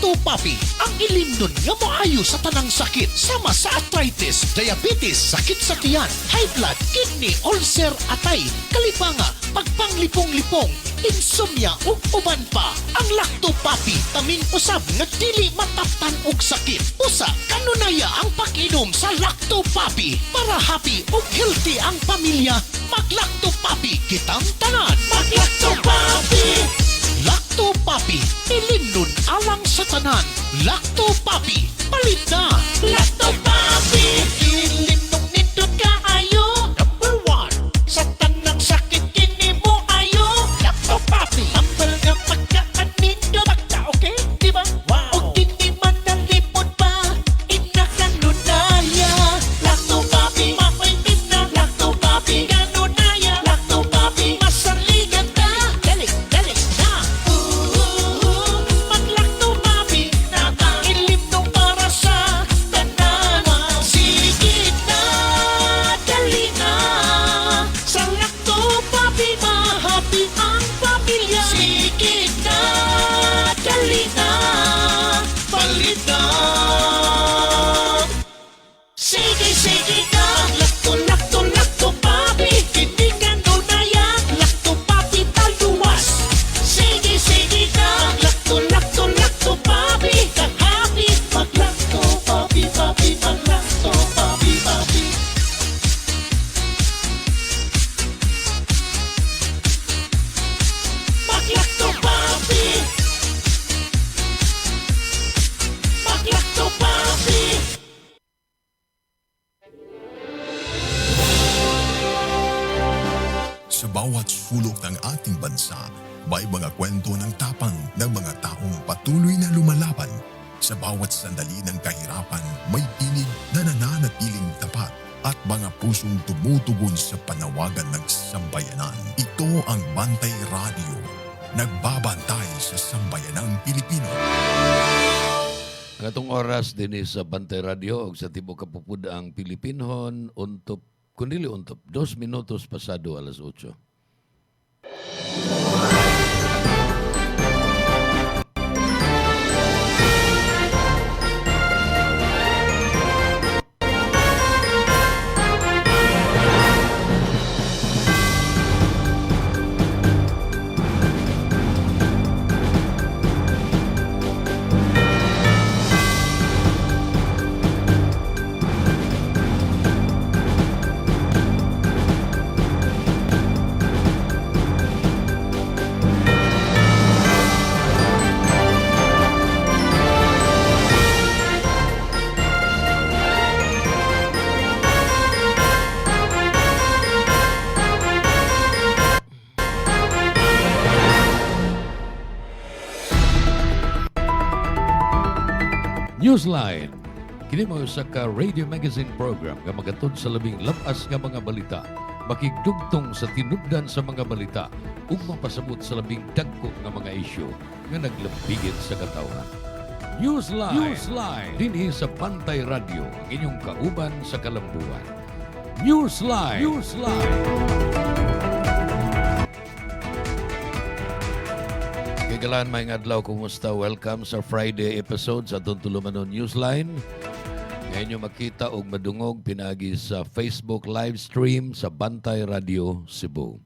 Lactopapi, ang ilimnon nga moayo sa tanang sakit sama sa arthritis, diabetes, sakit sa tiyan, high blood, kidney, ulcer, atay, kalipanga, pagpanglipong-lipong, insomnia ug uban pa. Ang Lactopapi taming usab nga dili mataptan og sakit. Usa kanunaya ang pag-inom sa Lactopapi para happy ug healthy ang pamilya. Mag-Lactopapi kitang tanan. Mag-Lactopapi. Lactopapi, ilimnon alang sa tanan. Lactopapi, palit na. Lactopapi, ilimnon nindot kaayo. Number 1, sa tanang sakit kini mo ayo. Lactopapi, tambal nga pagkaan nindot. Pagka okay, di ba? Wow. O kini man nalipod pa, inakanunaya. Lactopapi, mapaitim na. Lactopapi, kanunaya. Lactopapi, masaligan ta. Dali na. Mag-Lactopapi na ilimno para sa tanan. Sige na, dali na. Sa Lactopapi, mahappy ang pamilya. Sige na, dali na. Palit na. Sige na. Lactopapi. Hindi ka nunaya. Lactopapi taluwas. Sige na. Lactopapi. Kang happy. Mag-Lactopapi, papi. Mag-Lactopapi, papi. Mag-Lactopapi. Mag-Lactopapi. Sa bawat sulok ng ating bansa, may mga kwento ng tapang ng mga taong patuloy na lumalaban. Sa bawat sandali ng kahirapan, may tinig na nananatiling tapat at mga pusong tumutugon sa panawagan ng sambayanan. Ito ang Bantay Radio, nagbabantay sa sambayanang Pilipino. Katong oras din sa Bantay Radio ug sa tibuok kapupud ang Pilipinhon untop kundili untop 2 minutos pasado alas 8. Newsline. Kini mo sa ka radio magazine program nga magatod sa labing labas nga mga balita, makigdugtong sa tinubdan sa mga balita ug mapasabot sa labing dagko nga mga isyu nga naglambigit sa katawhan. Newsline. Dinhi sa Bantay Radio, ang inyong kauban sa kalambuan. Newsline. Kagalaan may adlaw, kumusta? Welcome sa Friday episode sa atong Tulumanon Newsline. Ngayon nyo makita o madungog pinagi sa Facebook live stream sa Bantay Radio Cebu.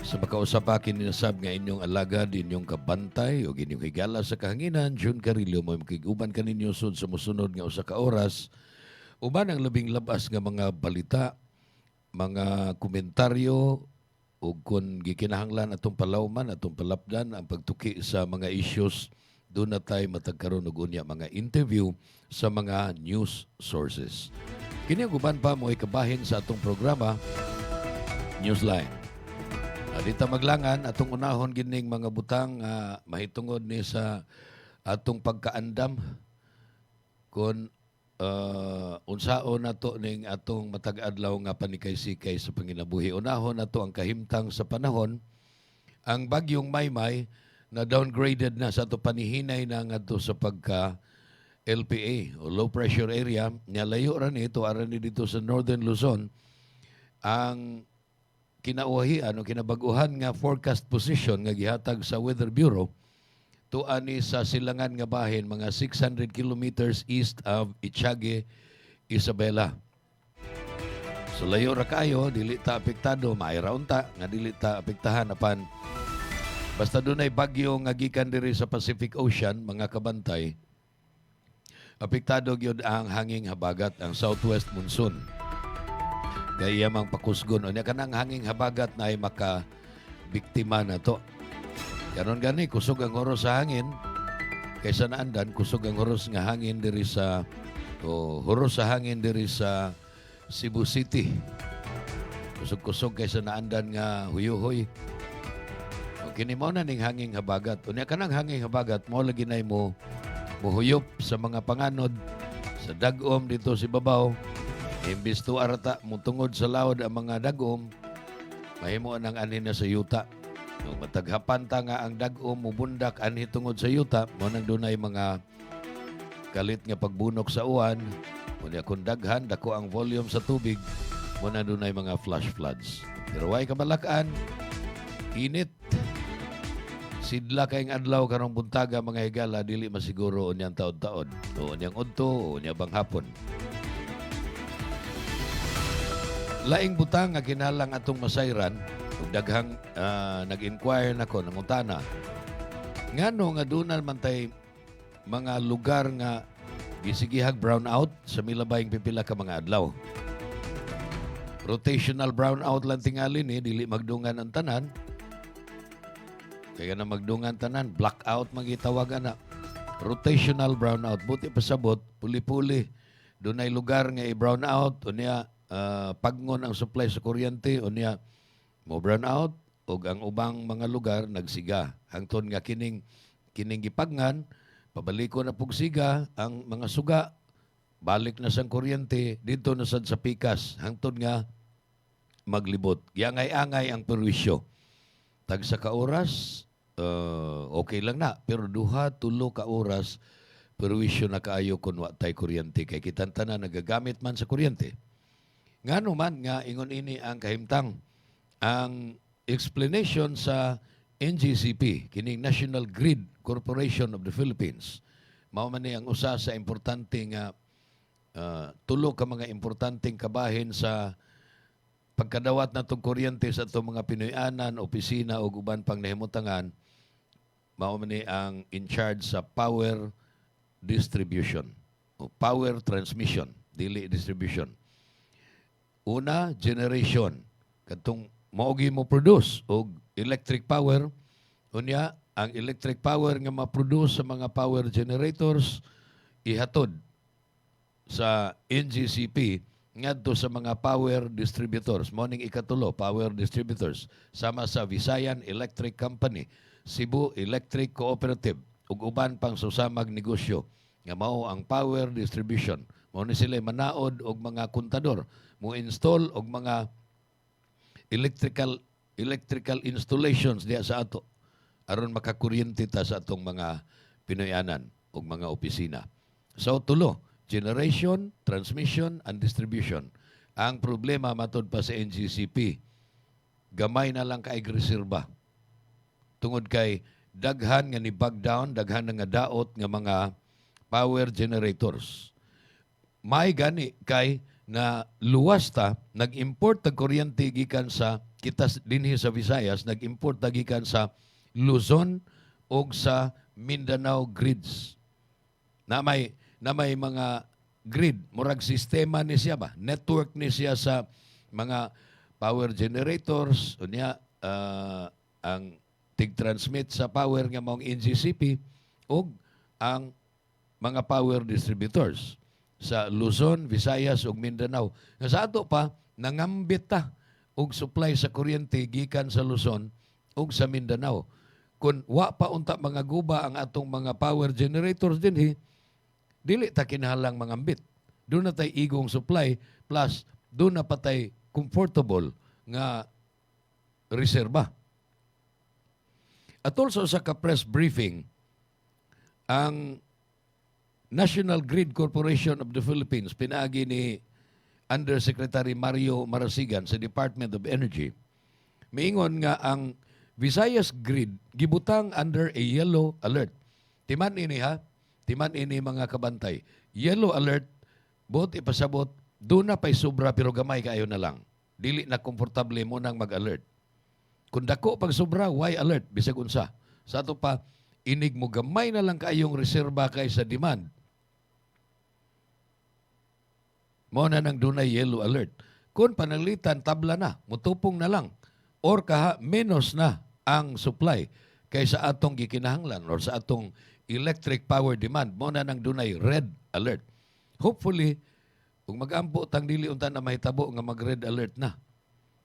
Sa makausapa kininasab nga inyong alagad, inyong kabantay o inyong higala sa kahanginan, June Carillo, mo makiguban kaninyo sud sa musunod nga usa ka oras. Uban ang labing labas nga mga balita, mga komentaryo, o kung gikinahanglan atong palawman, atong palapdan ang pagtuki sa mga issues, doon na tayo matagkaroon og unya mga interview sa mga news sources. Kini ang uban pa mo ikabahin sa atong programa, Newsline. Dita maglangan, atong unahon gining mga butang mahitungod ni sa atong pagkaandam kung unsaon nato ning atong matag-adlaw nga panikay-sikay sa panginabuhi. Unahon nato ang kahimtang sa panahon, ang bagyong Maymay na downgraded na sa ato panihinay na ngadto sa pagka LPA o low pressure area, nilayo ra ni ito aran ni dito sa Northern Luzon. Ang kinauhian o kinabaguhan nga forecast position nga gihatag sa Weather Bureau tuan ni sa silangan nga bahin mga 600 kilometers east of Itiague, Isabela. So layo ra kayo, dili ta apektado, maayra unta nga dili ta apektahan apan basta dunay bagyo nga gikan diri sa Pacific Ocean, mga kabantay. Apektado gyud ang hanging habagat, ang southwest monsoon. Kaya mang pakusgon unya kanang hanging habagat na ay makabiktima na to. Karon gani kusog ang oros sa hangin kaysa naandan kusog ang oros nga hangin diri sa horos sa hangin diri sa Cebu City. Kusog-kusog kaysa naandan nga huyuhoy. O kini mo na ning hanging habagat. Unya kanang hanging habagat mo lagi nay mo muhuyop sa mga panganod sa dagom dito si babaw. Imbis to arata mutungod sa laod ang mga dagom, mahimo nang ani na sa yuta. Nung mataghapan ta nga ang dagom mubundak anhi tungod sa yuta, mo nang dunay mga kalit nga pagbunok sa uwan. Kunya kung daghan dako ang volume sa tubig, mo nang dunay mga flash floods. Pero way kabalakan, init. Sidla kayong adlaw karong buntaga mga higala dili masiguro unyang taon-taon. O unyang udto, o unyang bang hapon. Laing butang nga kinalang atong masayran, ug daghang nag-inquire nako nangutana. Ngano nga dunal man tay mga lugar nga gisigihag brownout sa milabayng pipila ka mga adlaw. Rotational brownout lang tingali ni dili magdungan ang tanan. Kaya na magdungan tanan, blackout magitawag ana. Rotational brownout, buti pasabot, puli-puli. Dunay lugar nga i-brownout unya pagngon ang supply sa kuryente unya mo brownout ug ang ubang mga lugar nagsiga. Hangtod nga kining gipagngan, pabaliko na pugsiga ang mga suga, balik na sang kuryente dito na sad sa pikas hangtod nga maglibot. Giangay-angay ang perwisyo. Tag sa ka oras, okay lang na. Pero duha, tulo ka oras, perwisyo na kaayo kung watay kuryente. Kay kitantana nagagamit man sa kuryente. Ngano man nga ingon ini ang kahimtang. Ang explanation sa NGCP, kining National Grid Corporation of the Philippines, mao man ni ang usa sa importante nga tulo ka mga importanteng kabahin sa pagkadawat natong kuryente sa itong mga Pinoyanan, opisina o uban pang nahimutangan, mao man ni ang in charge sa power distribution o power transmission, dili distribution. Una, generation. Katong maogi mo produce og electric power, unya ang electric power nga ma-produce sa mga power generators ihatod sa NGCP ngadto sa mga power distributors. Morning ikatulo, power distributors. Sama sa Visayan Electric Company, Cebu Electric Cooperative, ug uban pang susamag negosyo nga mao ang power distribution. Mao ni sila manaod og mga kontador, mo install og mga electrical installations diya sa ato aron makakuryente ta sa atong mga Pinoyanan ug mga opisina. So tulo, generation, transmission, and distribution. Ang problema matod pa sa NGCP, gamay na lang kay reserba. Tungod kay daghan nga ni bag down, daghan nga daot nga mga power generators. May gani kay na luwas ta, nag-import tag kuryente gikan sa kita dinhi sa Visayas, nag-import ta gikan sa Luzon o sa Mindanao grids. Na may mga grid, murag sistema ni siya ba? Network ni siya sa mga power generators, unya ang tig-transmit sa power nga maong NGCP o ang mga power distributors sa Luzon, Visayas ug Mindanao. Nga sa ato pa, nangambit ta og supply sa kuryente gikan sa Luzon ug sa Mindanao. Kung wa pa unta mga guba ang atong mga power generators dinhi, dili ta kinahanglang mangambit. Doon na tay igong supply plus doon na patay comfortable nga reserba. At also sa ka-press briefing, ang National Grid Corporation of the Philippines, pinaagi ni Undersecretary Mario Marasigan sa Department of Energy, miingon nga ang Visayas Grid gibutang under a yellow alert. Timan ini ha, timan ini mga kabantay. Yellow alert, bot ipasabot, doon na pa'y sobra pero gamay kayo na lang. Dili na komportable mo nang mag-alert. Kung dako pag sobra, why alert? Bisag unsa. Sa ato pa, inig mo gamay na lang kayong reserba kay sa demand. Mo na nang dunay yellow alert. Kung pananglitan, tabla na, mutupong na lang. Or kaha, menos na ang supply kaysa atong gikinahanglan or sa atong electric power demand. Mo na nang dunay red alert. Hopefully, kung mag-ampo tang dili unta na mahitabo nga mag-red alert na.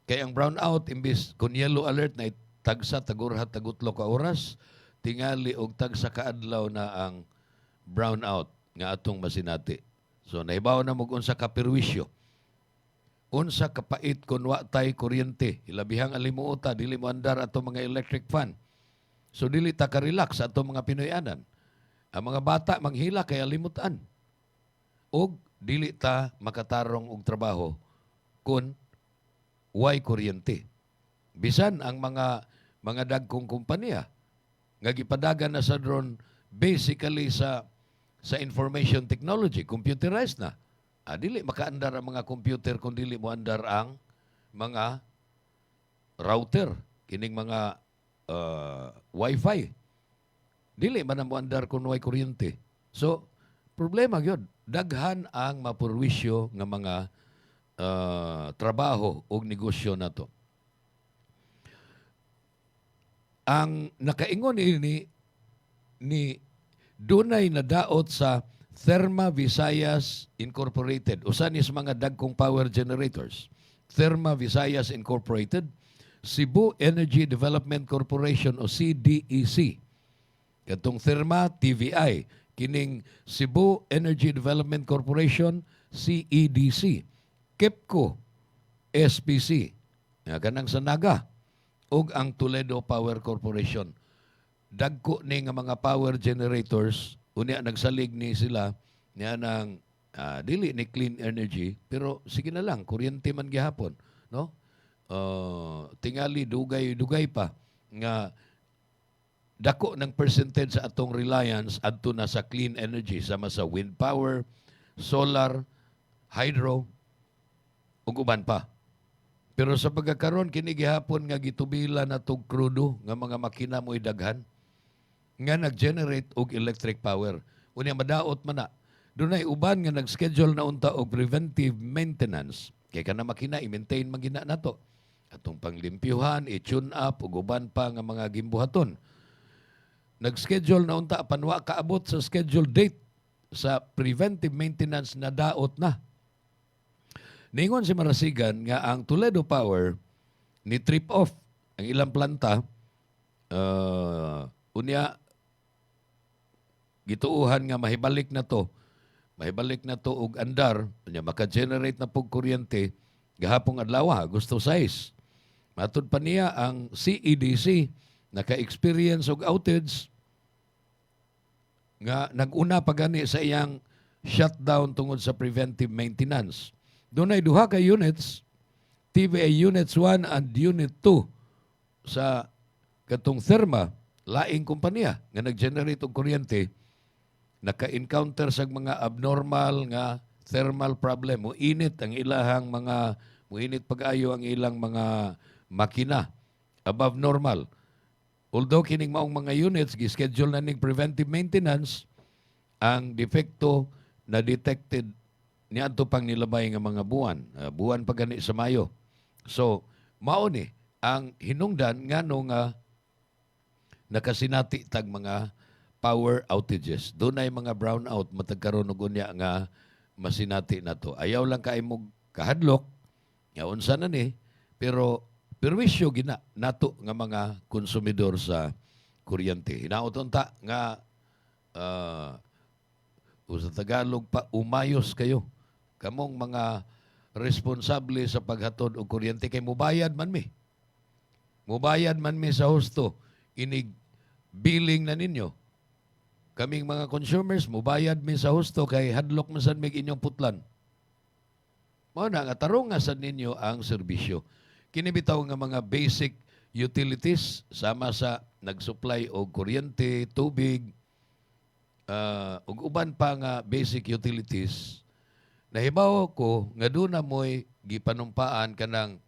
Kaya ang brownout, imbis kung yellow alert na tagsa, tagurhat, tagutlo ka oras, tingali og tagsa kaadlaw na ang brownout nga atong masinati. So, nahibaw na mo unsa ka perwisyo. Unsa kapait kung wa tay kuryente. Ilabihang alimuota, dili mo andar ato mga electric fan. So, dili ta ka-relax ato mga Pinoyanan. Ang mga bata manghila kay alimutan. Og dili ta makatarong og trabaho kung way kuryente. Bisan ang mga dagkong kompanya nga gipadagan na sa drone basically sa information technology, computerized na. Dili makaandar ang mga computer kung dili mo andar ang mga router, kining mga wifi. Dili man mo andar kung way kuryente. So, problema gyud. Daghan ang mapurwisyo nga mga trabaho o negosyo na to. Ang nakaingon ni dunay nadaot sa Therma Visayas Incorporated. Usa ni sa mga dagkong power generators. Therma Visayas Incorporated, Cebu Energy Development Corporation o CDEC. Katong Therma TVI, kining Cebu Energy Development Corporation, CEDC. KEPCO, SPC, kanang Sanaga, ug ang Toledo Power Corporation. Dagko ni nga mga power generators, unya nagsalig ni sila niya ng dili ni clean energy, pero sige na lang, kuryente man gihapon, no? Tingali dugay pa nga dako ng percentage sa atong reliance adto na sa clean energy sama sa wind power, solar, hydro, ug uban pa. Pero sa pagkakaroon kini gihapon nga gitubila na tog krudo nga mga makina mo daghan nga nag-generate og electric power. Unya madaot man na. Dunay uban nga nag-schedule na unta og preventive maintenance. Kay kana makina i-maintain magina nato. Atong panglimpyuhan, i-tune up ug uban pa nga mga gimbuhaton. Nag-schedule na unta panwa kaabot sa schedule date sa preventive maintenance na daot na. Ningon si Marasigan nga ang Toledo Power ni trip off ang ilang planta unya gituuhan nga mahibalik na to og andar unya maka-generate na pug kuryente gahapong adlaw Agosto 6. Matud pa niya ang CEDC naka-experience og outage nga nag-una pa gani sa iyang shutdown tungod sa preventive maintenance. Doon ay duha ka units, TVA Units 1 and Unit 2 sa katong Therma, laing kumpanya nga nag-generate og kuryente, naka-encounter sa mga abnormal nga thermal problem. Muinit ang ilahang mga, muinit pag-ayo ang ilang mga makina above normal. Although kining maong mga units, gischedule na ning preventive maintenance, ang defekto na detected niadto pang nilabay nga mga buwan. Buwan pa gani sa Mayo. So, mao ni ang hinungdan ngano nga nakasinati tag mga power outages. Doon ay mga brownout matagkaroon og unya nga masinati nato. Ayaw lang kay mo kahadlok nga unsa na ni, pero perwisyo gina nato nga mga konsumidor sa kuryente. Hinaot unta nga sa Tagalog pa umayos kayo. Kamong mga responsable sa paghatod og kuryente kay mubayad man mi. Mubayad man mi sa husto. Inig billing na ninyo. Kaming mga consumers, mubayad mi sa husto kay hadlok man sad mig inyong putlan. Mao na nga tarong nga sad ninyo ang serbisyo. Kini bitaw nga mga basic utilities sama sa nagsupply og kuryente, tubig, ug uban pa nga basic utilities, nahibaw ko nga doon na mo'y gipanumpaan kanang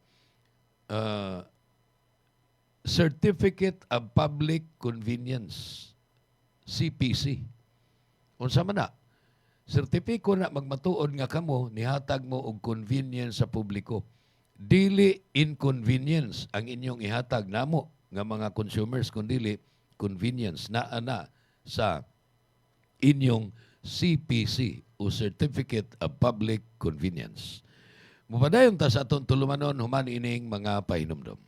Certificate of Public Convenience, CPC. Unsa man na? Sertipiko na magmatuod nga kamo, nihatag mo og convenience sa publiko. Dili inconvenience ang inyong ihatag namo nga mga consumers, kundi convenience na sa inyong CPC o Certificate of Public Convenience. Mupadayon ta sa atong tulumanon human ining mga pahinumdom.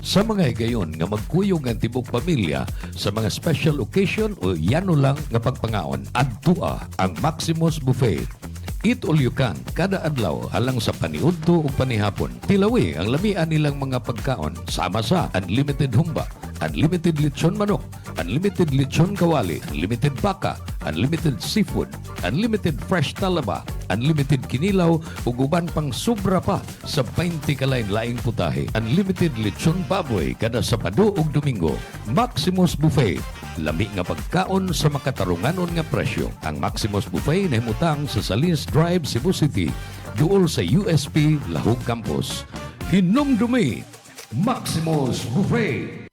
Sa mga higayon nga magkuyog ang tibok pamilya sa mga special occasion o yano lang nga pagpangaon, adtua ang Maximus Buffet. Eat all you can, kada adlaw alang sa paniudto o panihapon. Tilawi ang lamian nilang mga pagkaon sama sa unlimited humba, unlimited lechon manok, unlimited lechon kawali, unlimited baka, unlimited seafood, unlimited fresh talaba, unlimited kinilaw ug uban pang sobra pa sa 20 kalain-laing putahe. Unlimited lechon baboy kada Sabado ug Domingo. Maximus Buffet. Lami nga pagkaon sa makatarunganon nga presyo. Ang Maximus Buffet nahimutang sa Salines Drive, Cebu City, duol sa USP Lahog Campus. Hinumdumi, Maximus Buffet.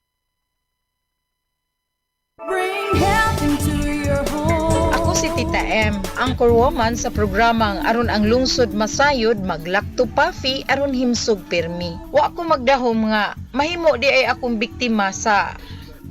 Bring health into your home. Ako si Tita M, anchor woman sa programang aron ang lungsod masayod maglakto pafi aron himsog pirmi. Wa ako magdahom nga mahimo di ay akong biktima sa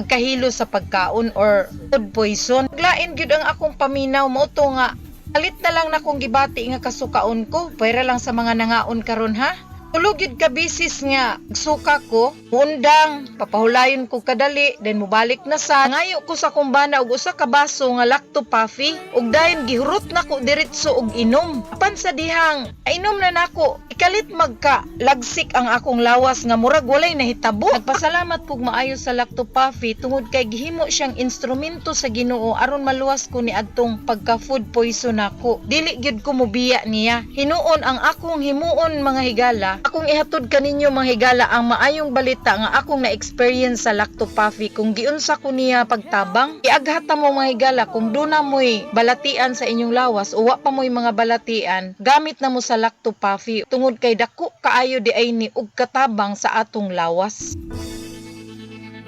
kahilo sa pagkaon or food poison. Lain gyud ang akong paminaw mo to nga alit na lang na kong gibati nga kasukaon ko, pwera lang sa mga nangaon karon ha. Tulog yun ka bisis nga suka ko, undang, papahulayon ko kadali, then mubalik na sa ngayo ko sa kumbana og usa ka baso nga lacto puffy, ug dayon gihurot na ko diretso og inom. Apan sa dihang, inom na nako, ikalit magka lagsik ang akong lawas nga murag walay nahitabo. Nagpasalamat pug maayo sa lacto puffy tungod kay gihimo siyang instrumento sa Ginoo aron maluwas ko ni adtong pagka food poison nako. Dili gyud ko mobiya niya. Hinuon ang akong himuon mga higala. Akong ihatod kaninyo mga higala ang maayong balita nga akong na-experience sa lacto puffy kung giunsa ko niya pagtabang. Iaghata mo mga higala kung duna mo'y balatian sa inyong lawas o wa pa mo'y mga balatian, gamit na mo sa lacto puffy tungod kay dako kaayo di ay ni og katabang sa atong lawas.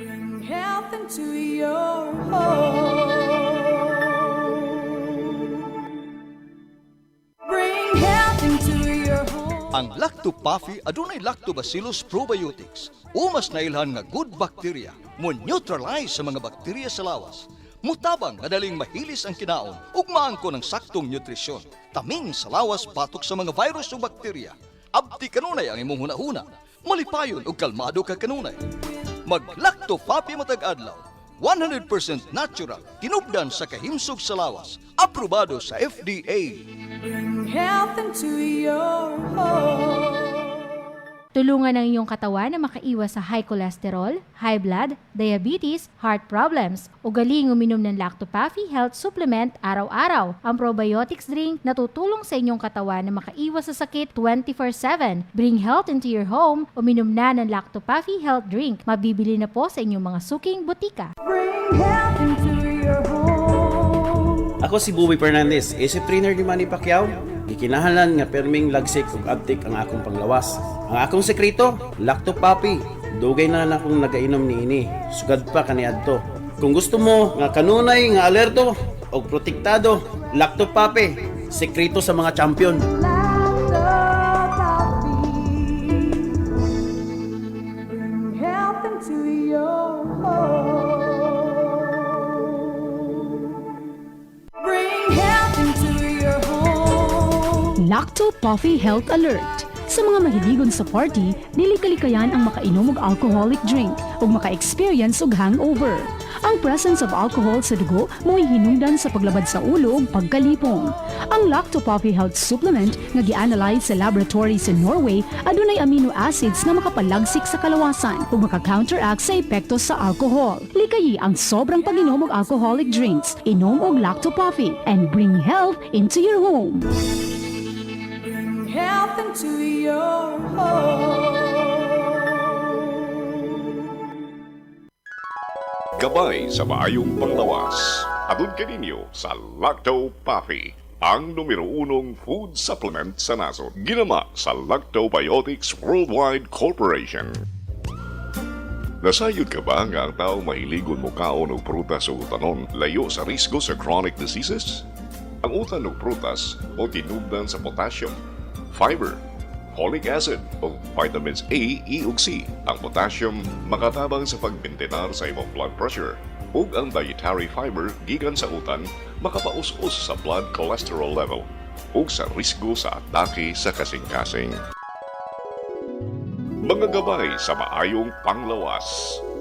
Bring health into your home. Bring health into your home. Ang Lacto Puffy adunay Lactobacillus probiotics. Umas nailhan nga good bacteria mo neutralize sa mga bakterya sa lawas. Mutabang madaling mahilis ang kinaon ug maangko ng saktong nutrisyon. Taming sa lawas batok sa mga virus o bakterya. Abti kanunay ang imong hunahuna. Malipayon ug kalmado ka kanunay. Mag Lacto Puffy matag adlaw. 100% natural, tinubdan sa kahimsog sa lawas. Aprobado sa FDA. Bring health into your home. Tulungan ang iyong katawan na makaiwas sa high cholesterol, high blood, diabetes, heart problems. Ugaling uminom ng Lacto Puffy Health Supplement araw-araw. Ang probiotics drink na tutulong sa inyong katawan na makaiwas sa sakit 24/7. Bring health into your home. Uminom na ng Lacto Puffy Health Drink. Mabibili na po sa inyong mga suking butika. Bring health into your home. Ako si Bobby Fernandez, isip trainer ni Manny Pacquiao. Gikinahanglan nga perming lagsik ug abtik ang akong panglawas. Ang akong sekreto, Lacto Puffy. Dugay na akong nagainom niini. Sugad pa kaniadto. Kung gusto mo nga kanunay nga alerto og protektado, Lacto Puffy, sekreto sa mga champion. Lacto Puffy. Bring health into your home. Bring health into your home. Lacto Puffy Health Alert. Sa mga mahiligon sa party, dili kalikayan ang makainom og alcoholic drink ug maka-experience og hangover. Ang presence of alcohol sa dugo mo'y hinungdan sa paglabad sa ulo ug pagkalipong. Ang Lacto Puffy Health Supplement nga gi-analyze sa laboratory sa Norway adunay amino acids nga makapalagsik sa kalawasan ug maka-counteract sa epekto sa alcohol. Likayi ang sobrang pag-inom og alcoholic drinks. Inom og Lacto Puffy and bring health into your home. Bring health into your home. Gabay sa maayong panglawas. Atun kaninyo sa Lacto Puffy, ang numero 1 food supplement sa nasod. Ginama sa Lactobiotics Worldwide Corporation. Nasayod ka ba nga ang tao mahiligon mo kaon o prutas o utanon layo sa risgo sa chronic diseases? Ang utan o prutas o tinubdan sa potassium, fiber, folic acid o vitamins A, E ug C. Ang potassium makatabang sa pagbintenar sa imong blood pressure ug ang dietary fiber gikan sa utan makapaus-us sa blood cholesterol level ug sa risgo sa atake sa kasing-kasing. Mga gabay sa maayong panglawas.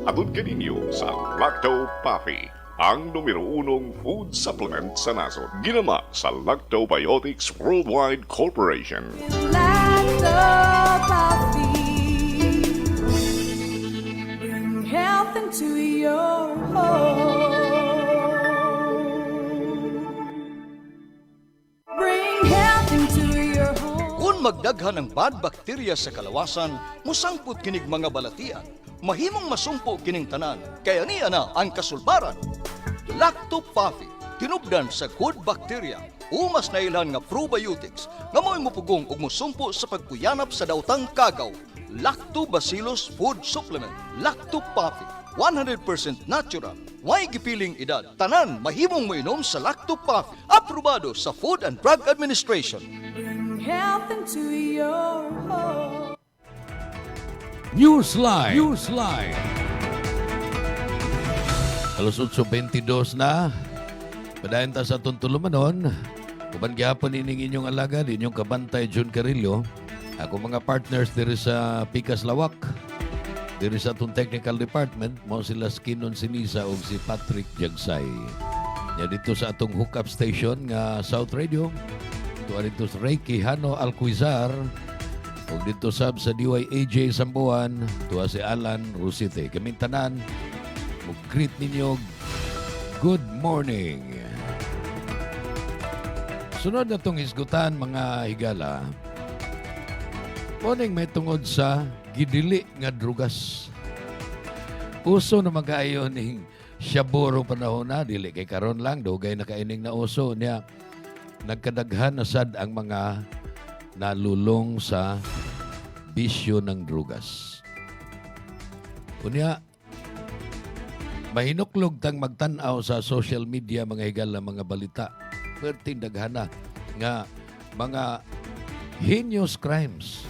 Atun kaninyo sa Lacto Puffy, ang numero 1 food supplement sa nasod. Ginama sa Lactobiotics Worldwide Corporation. Bring health into your home. Bring health into your home. Kung magdaghan ng bad bacteria sa kalawasan, musangput kinig mga balatian. Mahimong masumpo kining tanan, kaya niya na ang kasulbaran. Lacto Puffy, tinubdan sa good bacteria. Umas na ilan nga probiotics nga mo'y mupugong ug musumpo sa pagkuyanap sa daotang kagaw. Lactobacillus Food Supplement. Lacto Puffy, 100% natural. Way gipiling edad. Tanan mahimong moinom sa Lacto Puffy. Aprobado sa Food and Drug Administration. Bring health into your home. Newsline. Alas 8:22 na. Padayon ta sa tuntulumanon. Uban gihapon ining inyong alagad, inyong kabantay June Carillo. Ako mga partners diri sa Picas Lawak. Diri sa atong technical department, mo sila Skinon Sinisa ug si Patrick Jagsay. Ya dito sa atong hookup station nga South Radio. Tuwa dito sa Reiki Hano Alcuizar. Ug dito sab sa DYAJ Sambuan, tuwa si Alan Rosite. Kaming tanan, mag-greet ninyo, good morning. Sunod na itong isgutan, mga higala. Morning may tungod sa gidili nga drugas. Uso na mag-aayon ng siyaburo panahon na, dili kay karon lang, dugay na kaining na uso niya. Nagkadaghan na sad ang mga nalulong sa bisyo ng drugas. Unya, mahinuklog tang magtanaw sa social media mga higala mga balita. Perting daghana nga mga heinous crimes.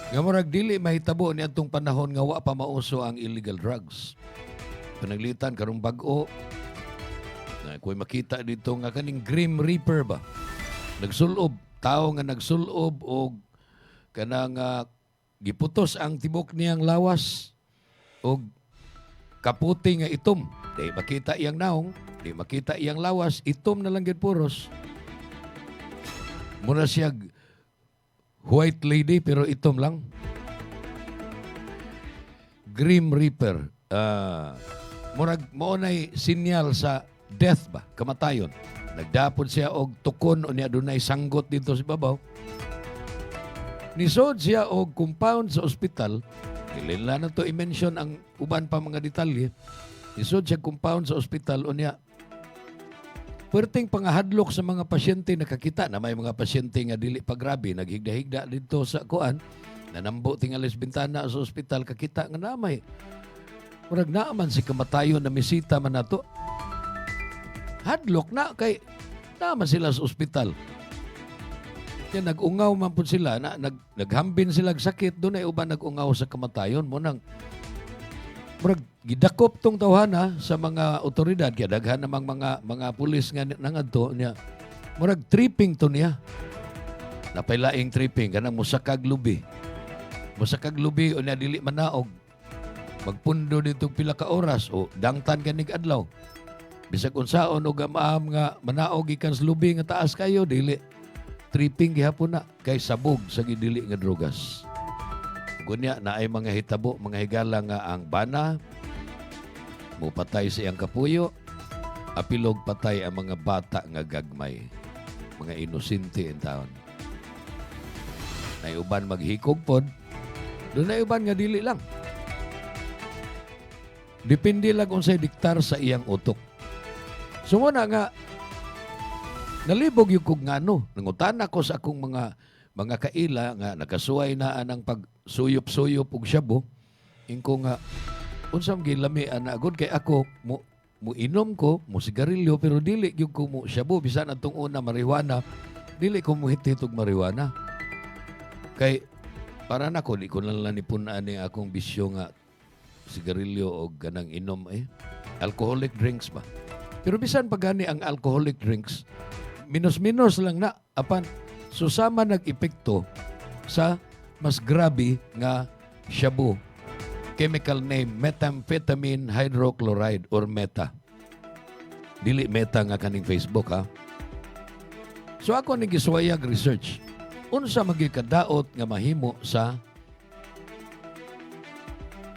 Nga murag dili mahitabo ni atong panahon nga wa pa mauso ang illegal drugs. Panaglitan karong bag-o. Na kuy makita dito nga kaning Grim Reaper ba. Nagsulob, tao nga nagsulob og kanang giputos ang tibok niyang lawas og kaputi nga itom. Di makita iyang naong, di makita iyang lawas, itom na lang gid puros. Muna siya white lady pero itom lang. Grim Reaper. Murag maunay sinyal sa death ba, kamatayon. Nagdapod siya og tukon o niya dunay sanggot dito sa babaw. Nisod siya og compound sa ospital. Ilan na to i-mention ang uban pa mga detalye. Nisod siya compound sa ospital o niya. Perting pangahadlok sa mga pasyente nakakita na may mga pasyente nga dili pa grabe, naghigda-higda dito sa kuan, nanambo tingalis bintana sa ospital, kakita nga namay. Murag naaman si kamatayon na misita man nato. Hadlok na kay naman sila sa ospital. Kaya nag-ungaw man po sila, naghambin sila sakit, doon ay uban nag-ungaw sa kamatayon mo nang murag gidakop tong tawhana sa mga otoridad kaya daghan namang mga pulis nga nangadto niya. Murag tripping to niya. Napailaing tripping kanang musakag lubi. Musakag lubi o niya dili manaog. Magpundo dito pila ka oras o dangtan kanig adlaw. Bisag unsaon og amaam nga manaog ikan sa lubi nga taas kayo dili. Tripping gihapon na kay sabog sa gidili nga drugas. Gunya na ay mga hitabo, mga higala nga ang bana, mupatay siyang kapuyo, apilog patay ang mga bata nga gagmay, mga inosente in taon. Na uban maghikog pod, doon na uban nga dili lang. Depende lang unsay diktar sa iyang utok. So muna nga, nalibog yung kong ngano. Nangutan ako sa akong mga kaila nga nakasuway na anang pagsuyop-suyop og shabu. Ingko nga, unsam gilami anagod kay ako mo inom ko, mo sigarilyo, pero dili yung ko mo shabu. Bisan atong una marijuana, dili ko mo hititog marijuana. Kay, para na ko, di ko lang lanipunaan ni akong bisyo nga sigarilyo o ganang inom alcoholic drinks ba. Pero bisan pag gani ang alcoholic drinks, minus-minus lang na, apan susama nag-epekto sa mas grabe nga shabu. Chemical name, methamphetamine hydrochloride or meta. Dili meta nga kaning Facebook, ha? So ako nigiswayag research. Unsa magikadaot nga mahimo sa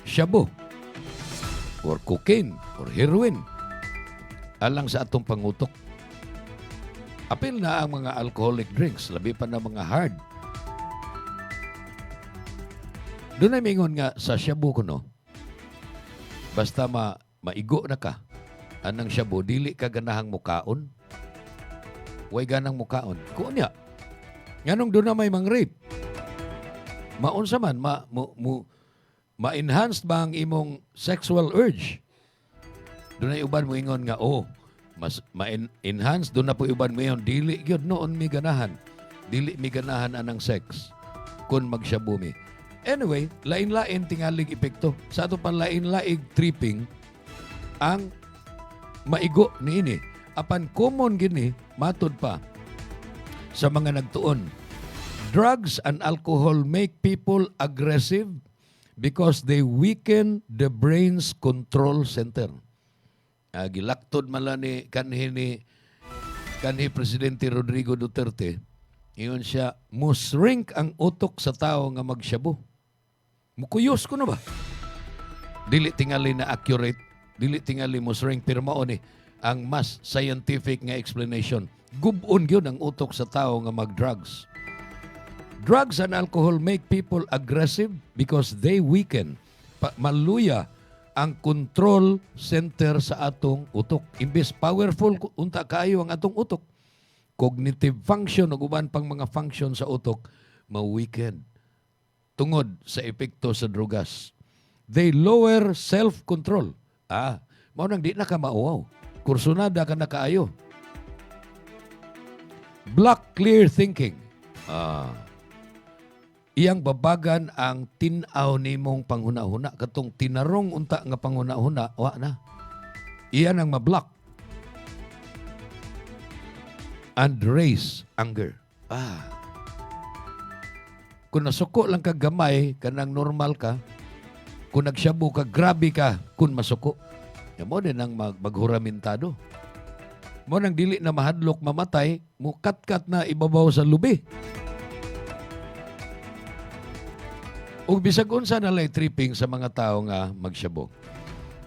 shabu or cocaine or heroin alang sa atong pangutok. Apil na ang mga alcoholic drinks, labi pa na mga hard. Doon ay mingon nga sa shabu ko, no? Basta maigo na ka, anang shabu, dili ka ganahang mukaon. Way ganang mukaon. Kung niya, nganong doon na may mang-rape. Maunsa man, ma-enhanced ba ang imong sexual urge? Doon ay uban mo ingon nga, mas ma-enhance, doon na po uban mo yun, dili yun noon mi ganahan. Dili mi ganahan anang sex kung magshabu mi. Anyway, lain-lain tingalig epekto. Sa ato pang lain-laig tripping, ang maigo ni ini. Apan common gini, matod pa sa mga nagtuon. Drugs and alcohol make people aggressive because they weaken the brain's control center. Gilaktod mala ni kanhi Presidente Rodrigo Duterte, iyon siya, musrink ang utok sa tao nga magshabu. Mukuyos ko na ba? Dili tingali na accurate, dili tingali musrink, pero mao ni ang mas scientific nga explanation. Gubon yun ang utok sa tao nga mag-drugs. Drugs and alcohol make people aggressive because they weaken. Maluya ang control center sa atong utok. Imbes powerful unta kaayo ang atong utok, cognitive function o uban pang mga function sa utok ma-weaken tungod sa epekto sa drugas. They lower self-control. Mao nang di na ka mauwaw. Kursunada ka na kaayo. Block clear thinking. Iyang babagan ang tinaw nimong panghuna-huna. Katong tinarong unta nga panghuna-huna, wa na. Iyan ang mablock. And raise anger. Kung nasuko lang ka gamay, kanang normal ka, kung nagsyabu ka, grabe ka, kung masuko. Mo din ang maghuramentado. Mo nang dili na mahadlok mamatay, mukat-kat na ibabaw sa lubi. O bisag unsa na lay tripping sa mga tao nga magsyabu.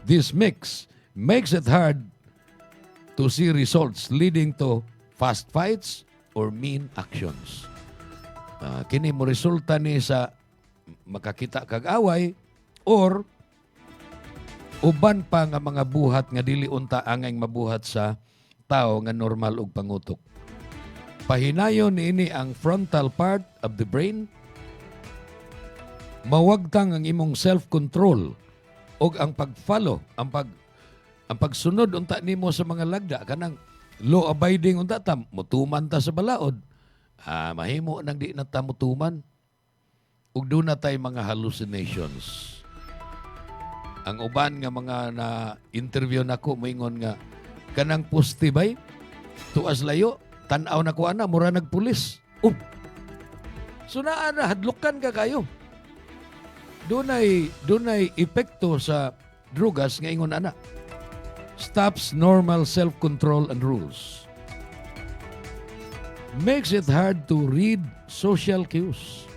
This mix makes it hard to see results leading to fast fights or mean actions. Kini mo resulta ni sa makakita kag away or uban pa nga mga buhat nga dili unta angay mabuhat sa tao nga normal og pangutok. Pahinayon niini ang frontal part of the brain. Mawagtang ang imong self-control og ang pag-follow, ang pagsunod unta nimo sa mga lagda kanang law abiding unta ta mutuman ta sa balaod. Mahimo nang di na ta mutuman. Ug doon na tay mga hallucinations. Ang uban nga mga na-interview nako moingon nga kanang postibay tuas layo tan-aw na ko ana mura nagpulis. So naa na hadlukan ka kayo. Dunay epekto sa drugas nga ingon ana. Stops normal self-control and rules. Makes it hard to read social cues.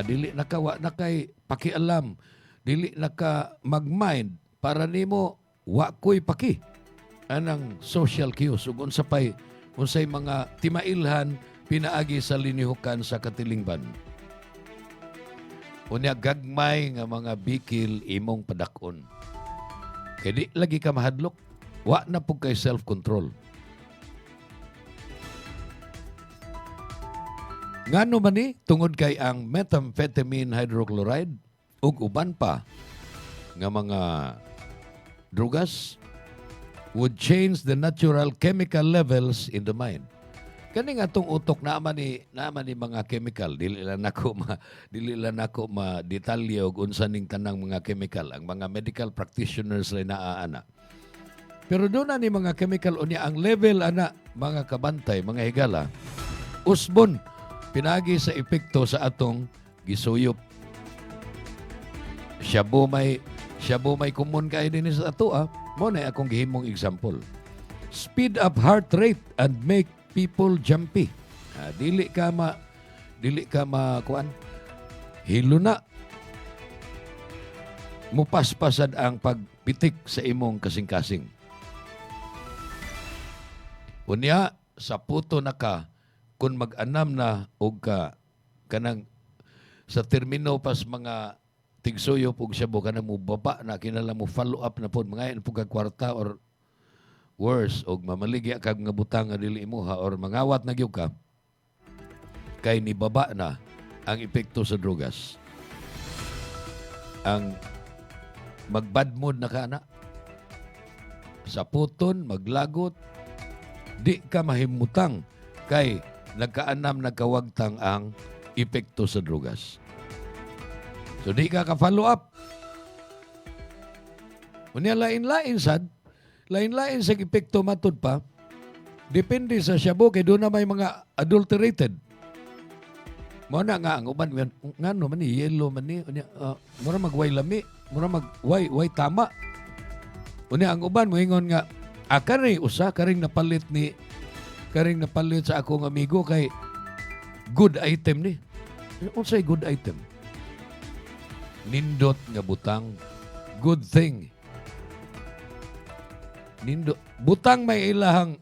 Dili nakawa na kay pakialam. Dili naka mag-mind para nimo wa ko'y paki. Anang social cues ug unsay mga timailhan pinaagi sa linihukan sa katilingban. Unya gagmay nga mga bikil imong padakon. Kaya di lagi ka mahadlok. Wa na po kay self-control. Ngano man ni tungod kay ang methamphetamine hydrochloride ug uban pa nga mga drugas would change the natural chemical levels in the mind. Kani nga tong utok naman ni mga chemical, dili lang nako detalye og unsa ning tanang mga chemical. Ang mga medical practitioners ray naaana. Pero doon na ni mga chemical unya ang level ana mga kabantay, mga higala. Usbon pinagi sa epekto sa atong gisuyop. Shabu may common kay din sa ato Mo na akong gihimong example. Speed up heart rate and make people jumpy. Dili ka ma kuan. Hilo na. Mupaspasad ang pagpitik sa imong kasing-kasing. Unya sa puto na ka kung mag-anam na og kanang sa termino pas mga tigsuyo pug syabo kanang mo baba na kinala mo follow up na pod mga pug kwarta or worse og mamaligya kag nga butang nga dili imuha or mangawat na gyud ka kay ni baba na ang epekto sa drogas. Ang magbad mood na kana sa puton maglagot di ka mahimutang kay nagkaanam nagkawagtang ang epekto sa drogas. So di ka ka-follow up. Unya lain-lain sa epekto matod pa, depende sa shabu kay doon na may mga adulterated. Mo na nga ang uban ngano man ni yellow man ni mura magway lami, mura magway tama. Unya ang uban moingon nga kani usa karing napalit sa akong amigo kay good item ni. Unsay good item? Nindot nga butang, good thing. Nindot butang may ilang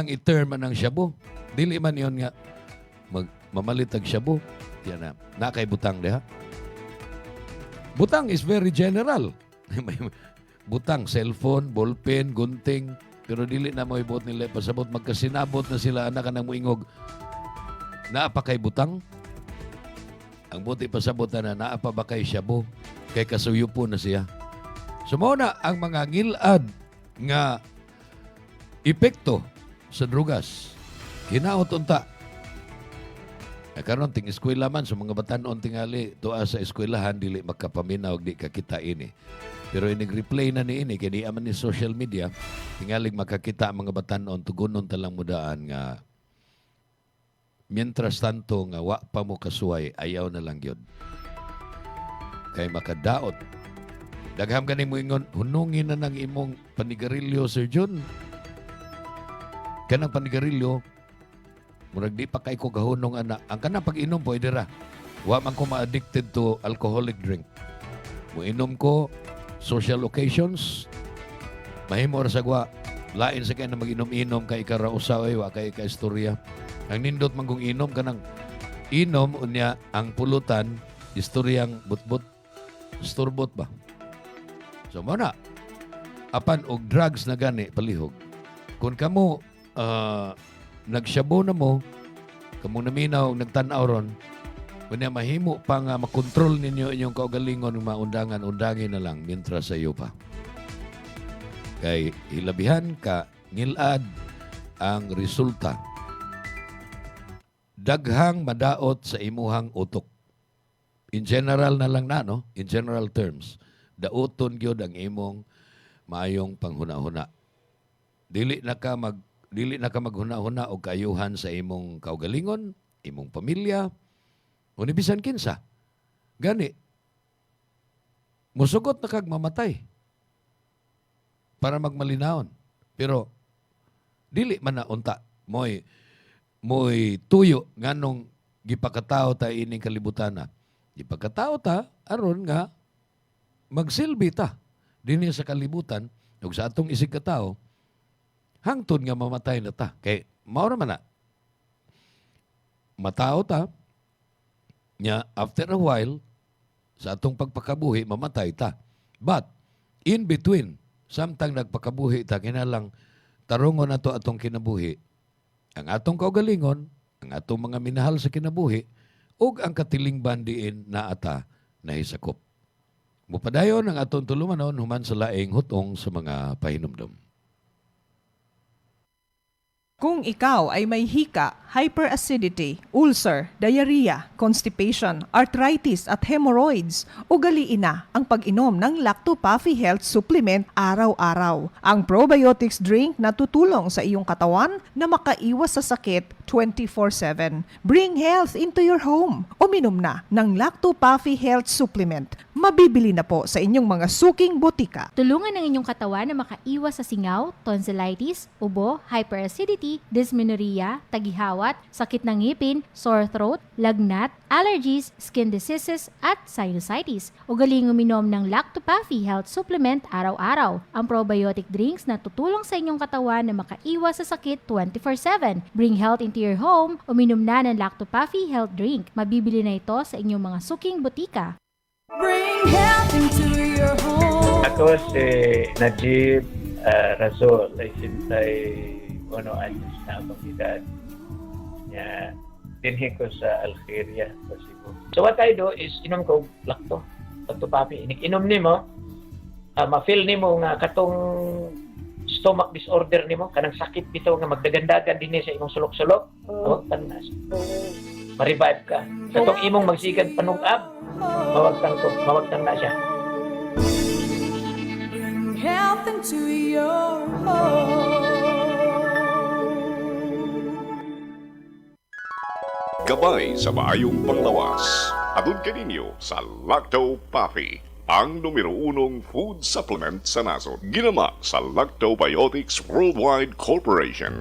i-term ang shabu. Dili man yon nga mamalitag shabu. Yan na kay butang diha. Butang is very general. Butang, cellphone, ballpen, gunting, pero dili na mo ibot nila pasabot magkasinabot na sila anak kanang muingog. Naa pa kay butang? Ang buti pasabot na naa pa ba kay shabu? Kay kasuyupo na siya. Sumuna ang mga ngilad nga epekto sa drugas. Hinaot unta. Karon ting eskwela man sa mga batan-on tingali tuwa sa eskwelahan dili makapaminaw di kakita ini. Pero inig-replay na ni ini kay di aman ni social media tingalig makakita ang mga batan-on tugunon talang mudaan nga mientras tanto nga wa pa mo kasuway ayaw na lang yun. Kay makadaot. Dagham ganing mo ingon hunungin na ng imong panigarilyo Sir John. Kanang panigarilyo murag di pa kay ko gahunong ana. Ang kanang pag-inom pwede ra. Wa man ko ma-addicted to alcoholic drink. Muinom ko social occasions. Mahimo ra sagwa. Lain sa kay na mag-inom-inom kay karausaw wa kay ka istorya. Ang nindot manggong inom kanang inom unya ang pulutan istoryang butbut storbot ba. So mo na apan og drugs na gani palihog. Kung kamo nagshabu na mo kamo naminaw nagtan-aw ron unya mahimo pa nga makontrol ninyo inyong kaugalingon ng maundangan undangin na lang mientras sa iyo pa. Kay hilabihan ka ngilad ang resulta. Daghang madaot sa imuhang utok. In general na lang na, no? In general terms. Daoton gyud ang imong maayong panghuna-huna. Dili na ka maghuna-huna og kaayuhan sa imong kaugalingon, imong pamilya, uni bisan kinsa. Gani. Musugot na kag mamatay para magmalinawon. Pero dili man na unta mo'y tuyo nganong gipakatao ta ining kalibutan na. Gipakatao ta aron nga magsilbi ta dinhi sa kalibutan ug sa atong isig katao hangtod nga mamatay na ta. Kay mao ra man na. Matao ta nya after a while sa atong pagpakabuhi mamatay ta. But in between, samtang nagpakabuhi ta, kinalang tarungon nato atong kinabuhi, ang atong kaugalingon, ang atong mga minahal sa kinabuhi, ug ang katiling bandiin na ata na hisakop. Mupadayon ang atong tulumanon human sa laing hutong sa mga pahinumdom. Kung ikaw ay may hika, hyperacidity, ulcer, diarrhea, constipation, arthritis at hemorrhoids, ugaliin na ang pag-inom ng Lacto-Puffy Health Supplement araw-araw. Ang probiotics drink na tutulong sa iyong katawan na makaiwas sa sakit 24/7. Bring health into your home. Uminom na ng Lacto-Puffy Health Supplement. Mabibili na po sa inyong mga suking botika. Tulungan ng inyong katawan na makaiwas sa singaw, tonsillitis, ubo, hyperacidity, dysmenorrhea, tagihawat, sakit ng ngipin, sore throat, lagnat, allergies, skin diseases, at sinusitis. Ugaling uminom ng Lacto-Puffy Health Supplement araw-araw. Ang probiotic drinks na tutulong sa inyong katawan na makaiwas sa sakit 24/7. Bring health into your home. Uminom na ng Lacto-Puffy Health Drink. Mabibili na ito sa inyong mga suking botika. Bring health into your home. Ako si Najib Razol, ay 61 anyos na akong edad. Dinhi ko sa Algeria, sa Cebu. So what I do is, inom ko Lacto-Puffy. Inom nimo, ma-feel nimo nga katong stomach disorder nimo, kanang sakit bitaw nga magdagandagan dinhi sa imong sulok-sulok. Mawagtan na. Ma-revive ka. Katong imong magsigad panungab, mawagtan na siya. Bring health into your home. Gabay sa maayong panglawas. Atun kaninyo sa Lacto-Puffy, ang numero 1 food supplement sa nasod. Ginama sa Lactobiotics Worldwide Corporation.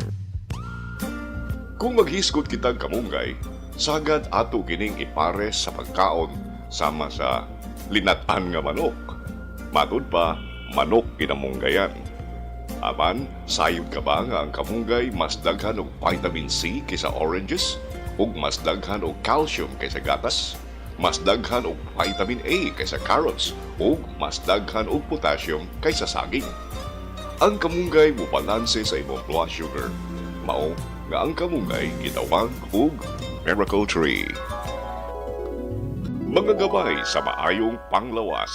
Kung maghiskot kitang kamunggay, sagad ato kining ipares sa pagkaon sama sa linatan nga manok. Matud pa, manok kinamunggayan. Aman, sayod ka ba nga ang kamunggay mas daghan og vitamin C kaysa oranges? Ug mas daghan og calcium kaysa gatas? Mas daghan og vitamin A kaysa carrots? Ug mas daghan og potassium kaysa saging? Ang kamunggay mubalanse sa imong blood sugar. Mao nga ang kamunggay gitawag og Miracle Tree. Mga gabay sa maayong panglawas.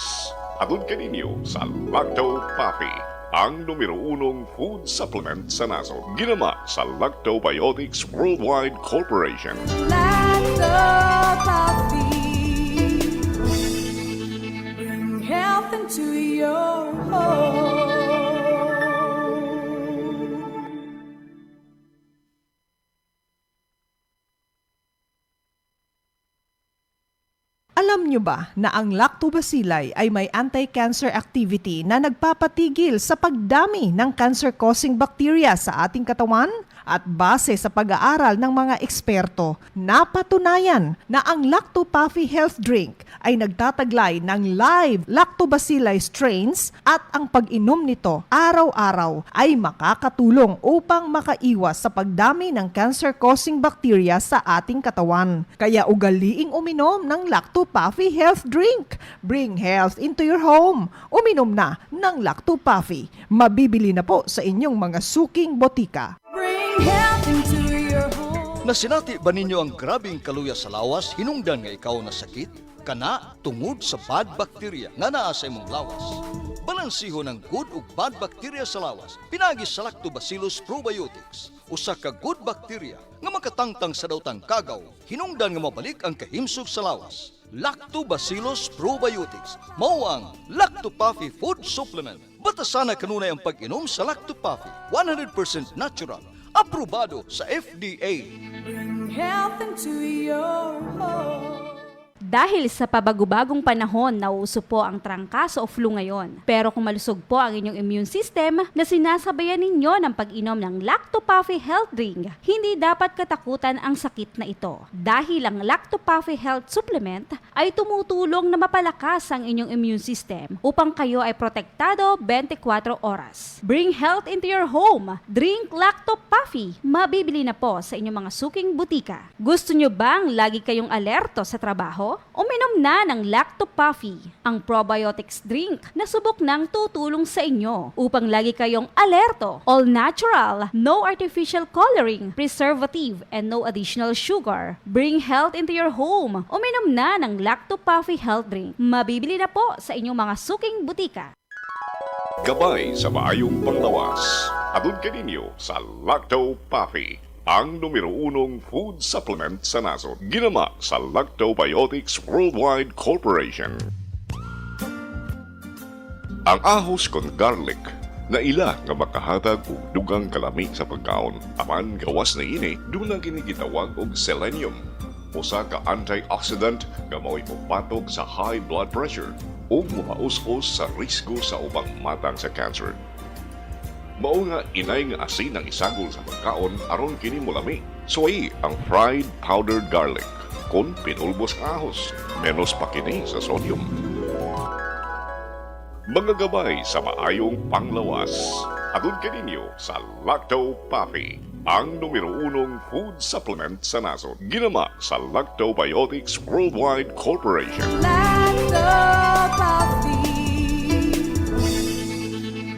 Atun kaninyo sa Lacto-Puffy, ang numero 1 food supplement sa nasod. Ginama sa Lactobiotics Worldwide Corporation. Lacto-Puffy. Bring health into your home. Alam nyo ba na ang lactobacilli ay may anti-cancer activity na nagpapatigil sa pagdami ng cancer-causing bacteria sa ating katawan? At base sa pag-aaral ng mga eksperto, napatunayan na ang Lacto-Puffy Health Drink ay nagtataglay ng live lactobacilli strains at ang pag-inom nito araw-araw ay makakatulong upang makaiwas sa pagdami ng cancer-causing bacteria sa ating katawan. Kaya ugaliing uminom ng Lacto-Puffy Health Drink. Bring health into your home. Uminom na ng Lacto-Puffy. Mabibili na po sa inyong mga suking botika. Bring health into your home. Nasinati ba ninyo ang grabing kaluya sa lawas hinungdan nga ikaw na sakit? Kana tungod sa bad bacteria nga naa sa imong lawas. Balansiho ng good ug bad bacteria sa lawas pinagi sa Lactobacillus probiotics. Usa ka good bacteria nga makatangtang sa dawtang kagaw hinungdan nga mabalik ang kahimsog sa lawas. Lactobacillus probiotics mao ang Lacto-Puffy food supplement. Batasan na kanunay ang pag-inom sa Lacto-Puffy, 100% natural, aprobado sa FDA. Bring health into your home. Dahil sa pabagubagong panahon, nauuso po ang trangkaso o flu ngayon. Pero kung malusog po ang inyong immune system na sinasabayan ninyo ng pag-inom ng Lacto-Puffy Health Drink, hindi dapat katakutan ang sakit na ito. Dahil ang Lacto-Puffy Health Supplement ay tumutulong na mapalakas ang inyong immune system upang kayo ay protektado 24 oras. Bring health into your home. Drink Lacto-Puffy. Mabibili na po sa inyong mga suking butika. Gusto nyo bang lagi kayong alerto sa trabaho? Uminom na ng Lacto Puffy, ang probiotics drink na subok ng tutulong sa inyo upang lagi kayong alerto. All natural, no artificial coloring, preservative, and no additional sugar. Bring health into your home. Uminom na ng Lacto Puffy Health Drink. Mabibili na po sa inyong mga suking butika. Gabay sa maayong panglawas. Adun kaninyo sa Lacto Puffy, ang numero 1 food supplement sa nasod. Ginama sa Lactobiotics Worldwide Corporation. Ang ahos kon garlic na ila nga makahatag og dugang kalami sa pagkaon. Aman gawas na ini, dunang ginigitawag og selenium, usa ka antioxidant nga mao'y mupatok sa high blood pressure o mupaus-os sa risgo sa ubang matang sa cancer. Mao nga inay nga asin ang isagol sa pagkaon aron kini mulami. Suway ang fried powdered garlic kon pinulbos nga ahos, menos pa kini sa sodium. Mga gabay sa maayong panglawas. Adun kaninyo sa Lacto Puffy, ang numero 1 food supplement sa nasod. Ginama sa Lactobiotics Worldwide Corporation.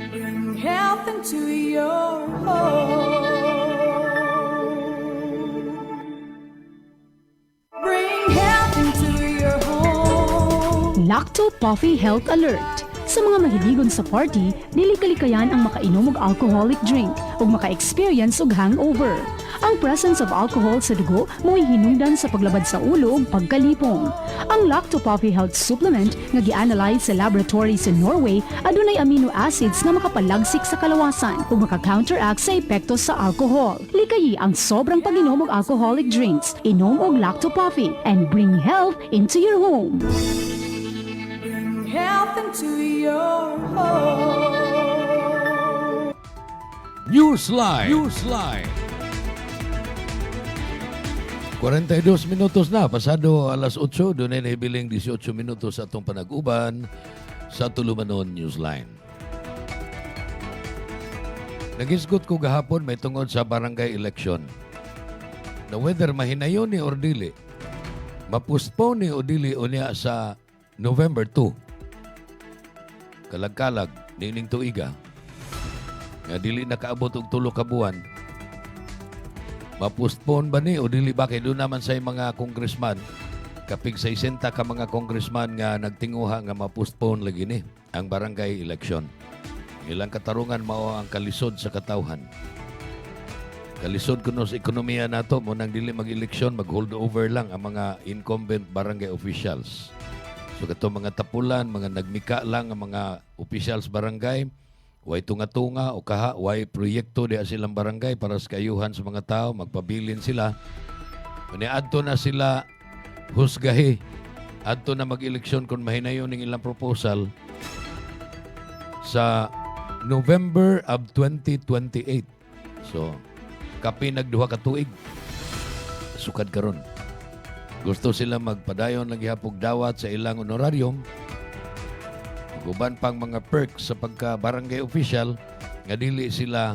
Bring health into your home. Bring health into your home. Lacto Puffy Health Alert. Sa mga mahiligon sa party, dili kalikayan ang makainom og alcoholic drink ug maka-experience og hangover. Ang presence of alcohol sa dugo mo'y hinungdan sa paglabad sa ulo ug pagkalipong. Ang Lacto Puffy Health Supplement nga gi-analyze sa laboratory sa Norway adunay amino acids nga makapalagsik sa kalawasan ug maka-counteract sa epekto sa alcohol. Likayi ang sobrang pag-inom og alcoholic drinks. Inom og Lacto Puffy and bring health into your home. Health into your home. Newsline. 42 minutos na, pasado alas 8, doon ay nahibiling 18 minutos atong panag-uban sa Tulumanon Newsline. Nagisgot ko gahapon may tungod sa barangay election. Na whether mahinayon ni or dili, mapostpone ni o dili o niya sa November 2. Kalag-kalag, nining tuiga, nga dili nakaabot og 3 ka buwan, mapostpone ba ni o dili ba? Kay doon naman sa mga congressman, kapig 60 ka mga congressman nga nagtinguha nga mapostpone lagi ni ang barangay election. Ilang katarungan mao ang kalisod sa katawhan. Kalisod kuno sa ekonomiya nato, mo nang dili mag-eleksyon, mag-hold over lang ang mga incumbent barangay officials. So kato mga tapulan, mga nagmika lang ang mga officials barangay, way tunga-tunga o kaha, way proyekto diya silang barangay para sa kayuhan sa mga tao, magpabilin sila. Adto na sila husgahi, adto na mag-eleksyon kung mahinayon ng ilang proposal sa November of 2028. So, kapi nagduha ka tuig, sukad karon. Gusto sila magpadayon lang ihapog dawat sa ilang honorarium. Guban pang mga perks sa pagka-barangay official nga dili sila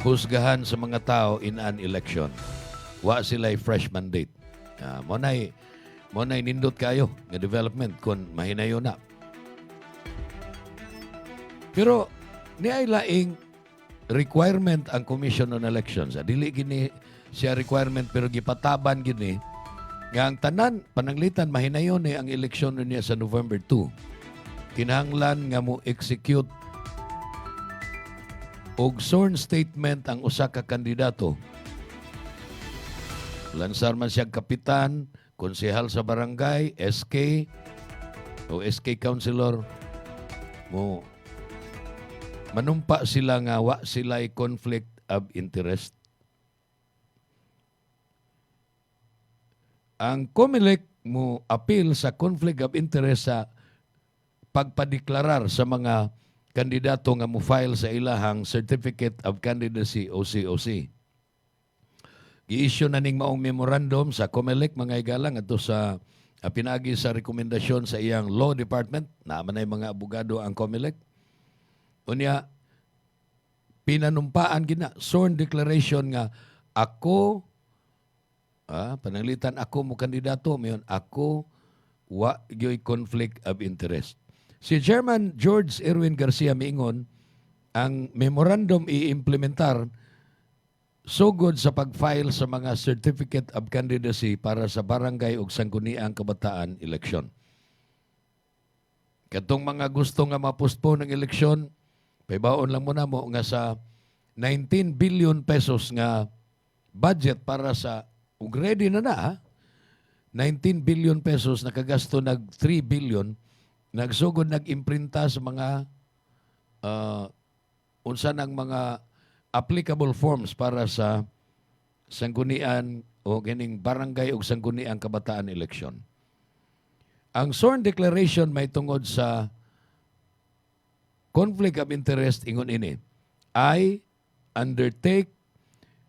husgahan sa mga tao in an election. Wa sila fresh mandate. Mo nay nindot kayo nga development kung mahinayon na. Pero ni ay laing requirement ang Commission on Elections. Dili gini siya requirement pero gipataban gini nga ang tanan pananglitan mahinayon ni ang eleksyon niya sa November 2. Kinahanglan nga mo execute og sworn statement ang usa ka kandidato. Lansar man siya kapitan, konsehal sa barangay, SK o SK councilor, mo manumpa sila nga wa sila'y conflict of interest. Ang COMELEC mo appeal sa conflict of interest sa pagpadeklarar sa mga kandidato nga mo file sa ilahang Certificate of Candidacy o COC. Gi-issue na ning maong memorandum sa COMELEC mga igalang ato sa pinagi sa rekomendasyon sa iyang law department, naaman ay mga abogado ang COMELEC. Unya pinanumpaan gina sworn declaration nga ako Pananglitan ako mo kandidato, mayon ako wa gyoy conflict of interest. Si Chairman George Erwin Garcia miingon ang memorandum i-implementar sugod sa pag-file sa mga certificate of candidacy para sa barangay ug sangguniang kabataan eleksyon. Katong mga gusto nga mapostpone ng eleksyon, paibaon lang muna mo nga sa 19 billion pesos nga budget para sa ug ready na 19 billion pesos nakagasto nag 3 billion nagsugod nag-imprinta sa mga unsa ng mga applicable forms para sa sanggunian o kining barangay o sangguniang kabataan eleksyon. Ang sworn declaration may tungod sa conflict of interest ingon ini. I undertake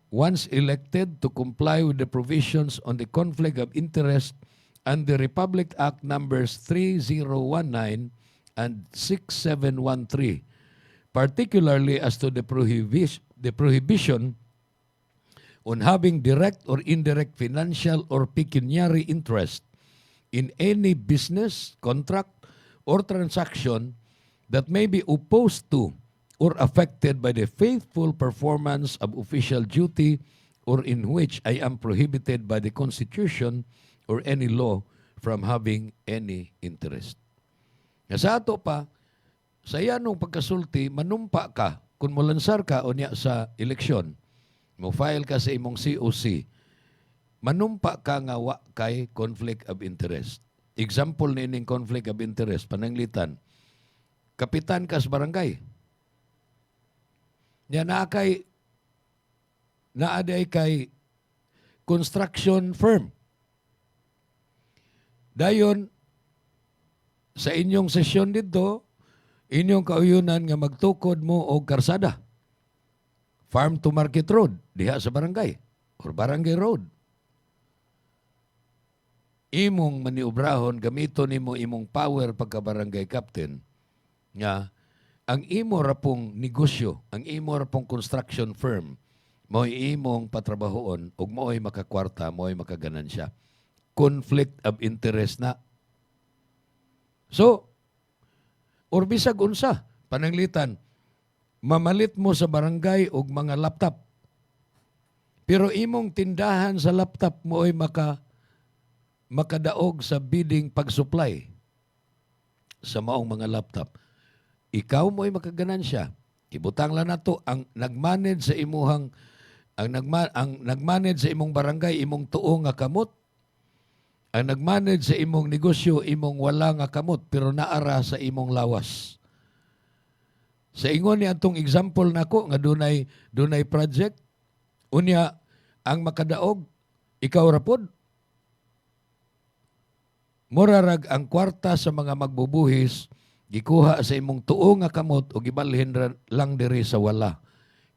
once elected to comply with the provisions on the conflict of interest and the Republic Act numbers 3019 and 6713, particularly as to the prohibition on having direct or indirect financial or pecuniary interest in any business, contract, or transaction that may be opposed to or affected by the faithful performance of official duty or in which I am prohibited by the Constitution or any law from having any interest. Nga sa ato pa, sa iyanong pagkasulti, manumpa ka kung mulansar ka o niya sa eleksyon, mo file ka sa imong COC, manumpa ka nga wa kay conflict of interest. Example ni ining conflict of interest, pananglitan, kapitan ka sa barangay, niya naaday kay construction firm. Dayon, sa inyong sesyon dito, inyong kauyunan nga magtukod mo og karsada. Farm to Market Road, diha sa barangay, or barangay road. Imong maniobrahon, gamito nimo imong power pagka barangay captain, nga ang imo rapong negosyo, ang imo rapong construction firm, mo'y imong patrabahoon ug mo'y makakwarta, mo'y makaganansya. Conflict of interest na. So, or bisag unsa, pananglitan, mamalit mo sa barangay og mga laptop. Pero imong tindahan sa laptop mo'y makadaog sa bidding pag-supply sa maong mga laptop. Ikaw mo'y makaganansya. Ibutang lang nato ang nagmanage sa imuhang ang nagmanage sa imong barangay imong tuo nga kamot. Ang nagmanage sa imong negosyo imong wala nga kamot pero naara sa imong lawas. Sa ingon ni atong example nako nga dunay project unya ang makadaog ikaw rapod. Murarag ang kwarta sa mga magbubuhis gikuha sa imong tuo nga kamot o gibalhin lang diri sa wala.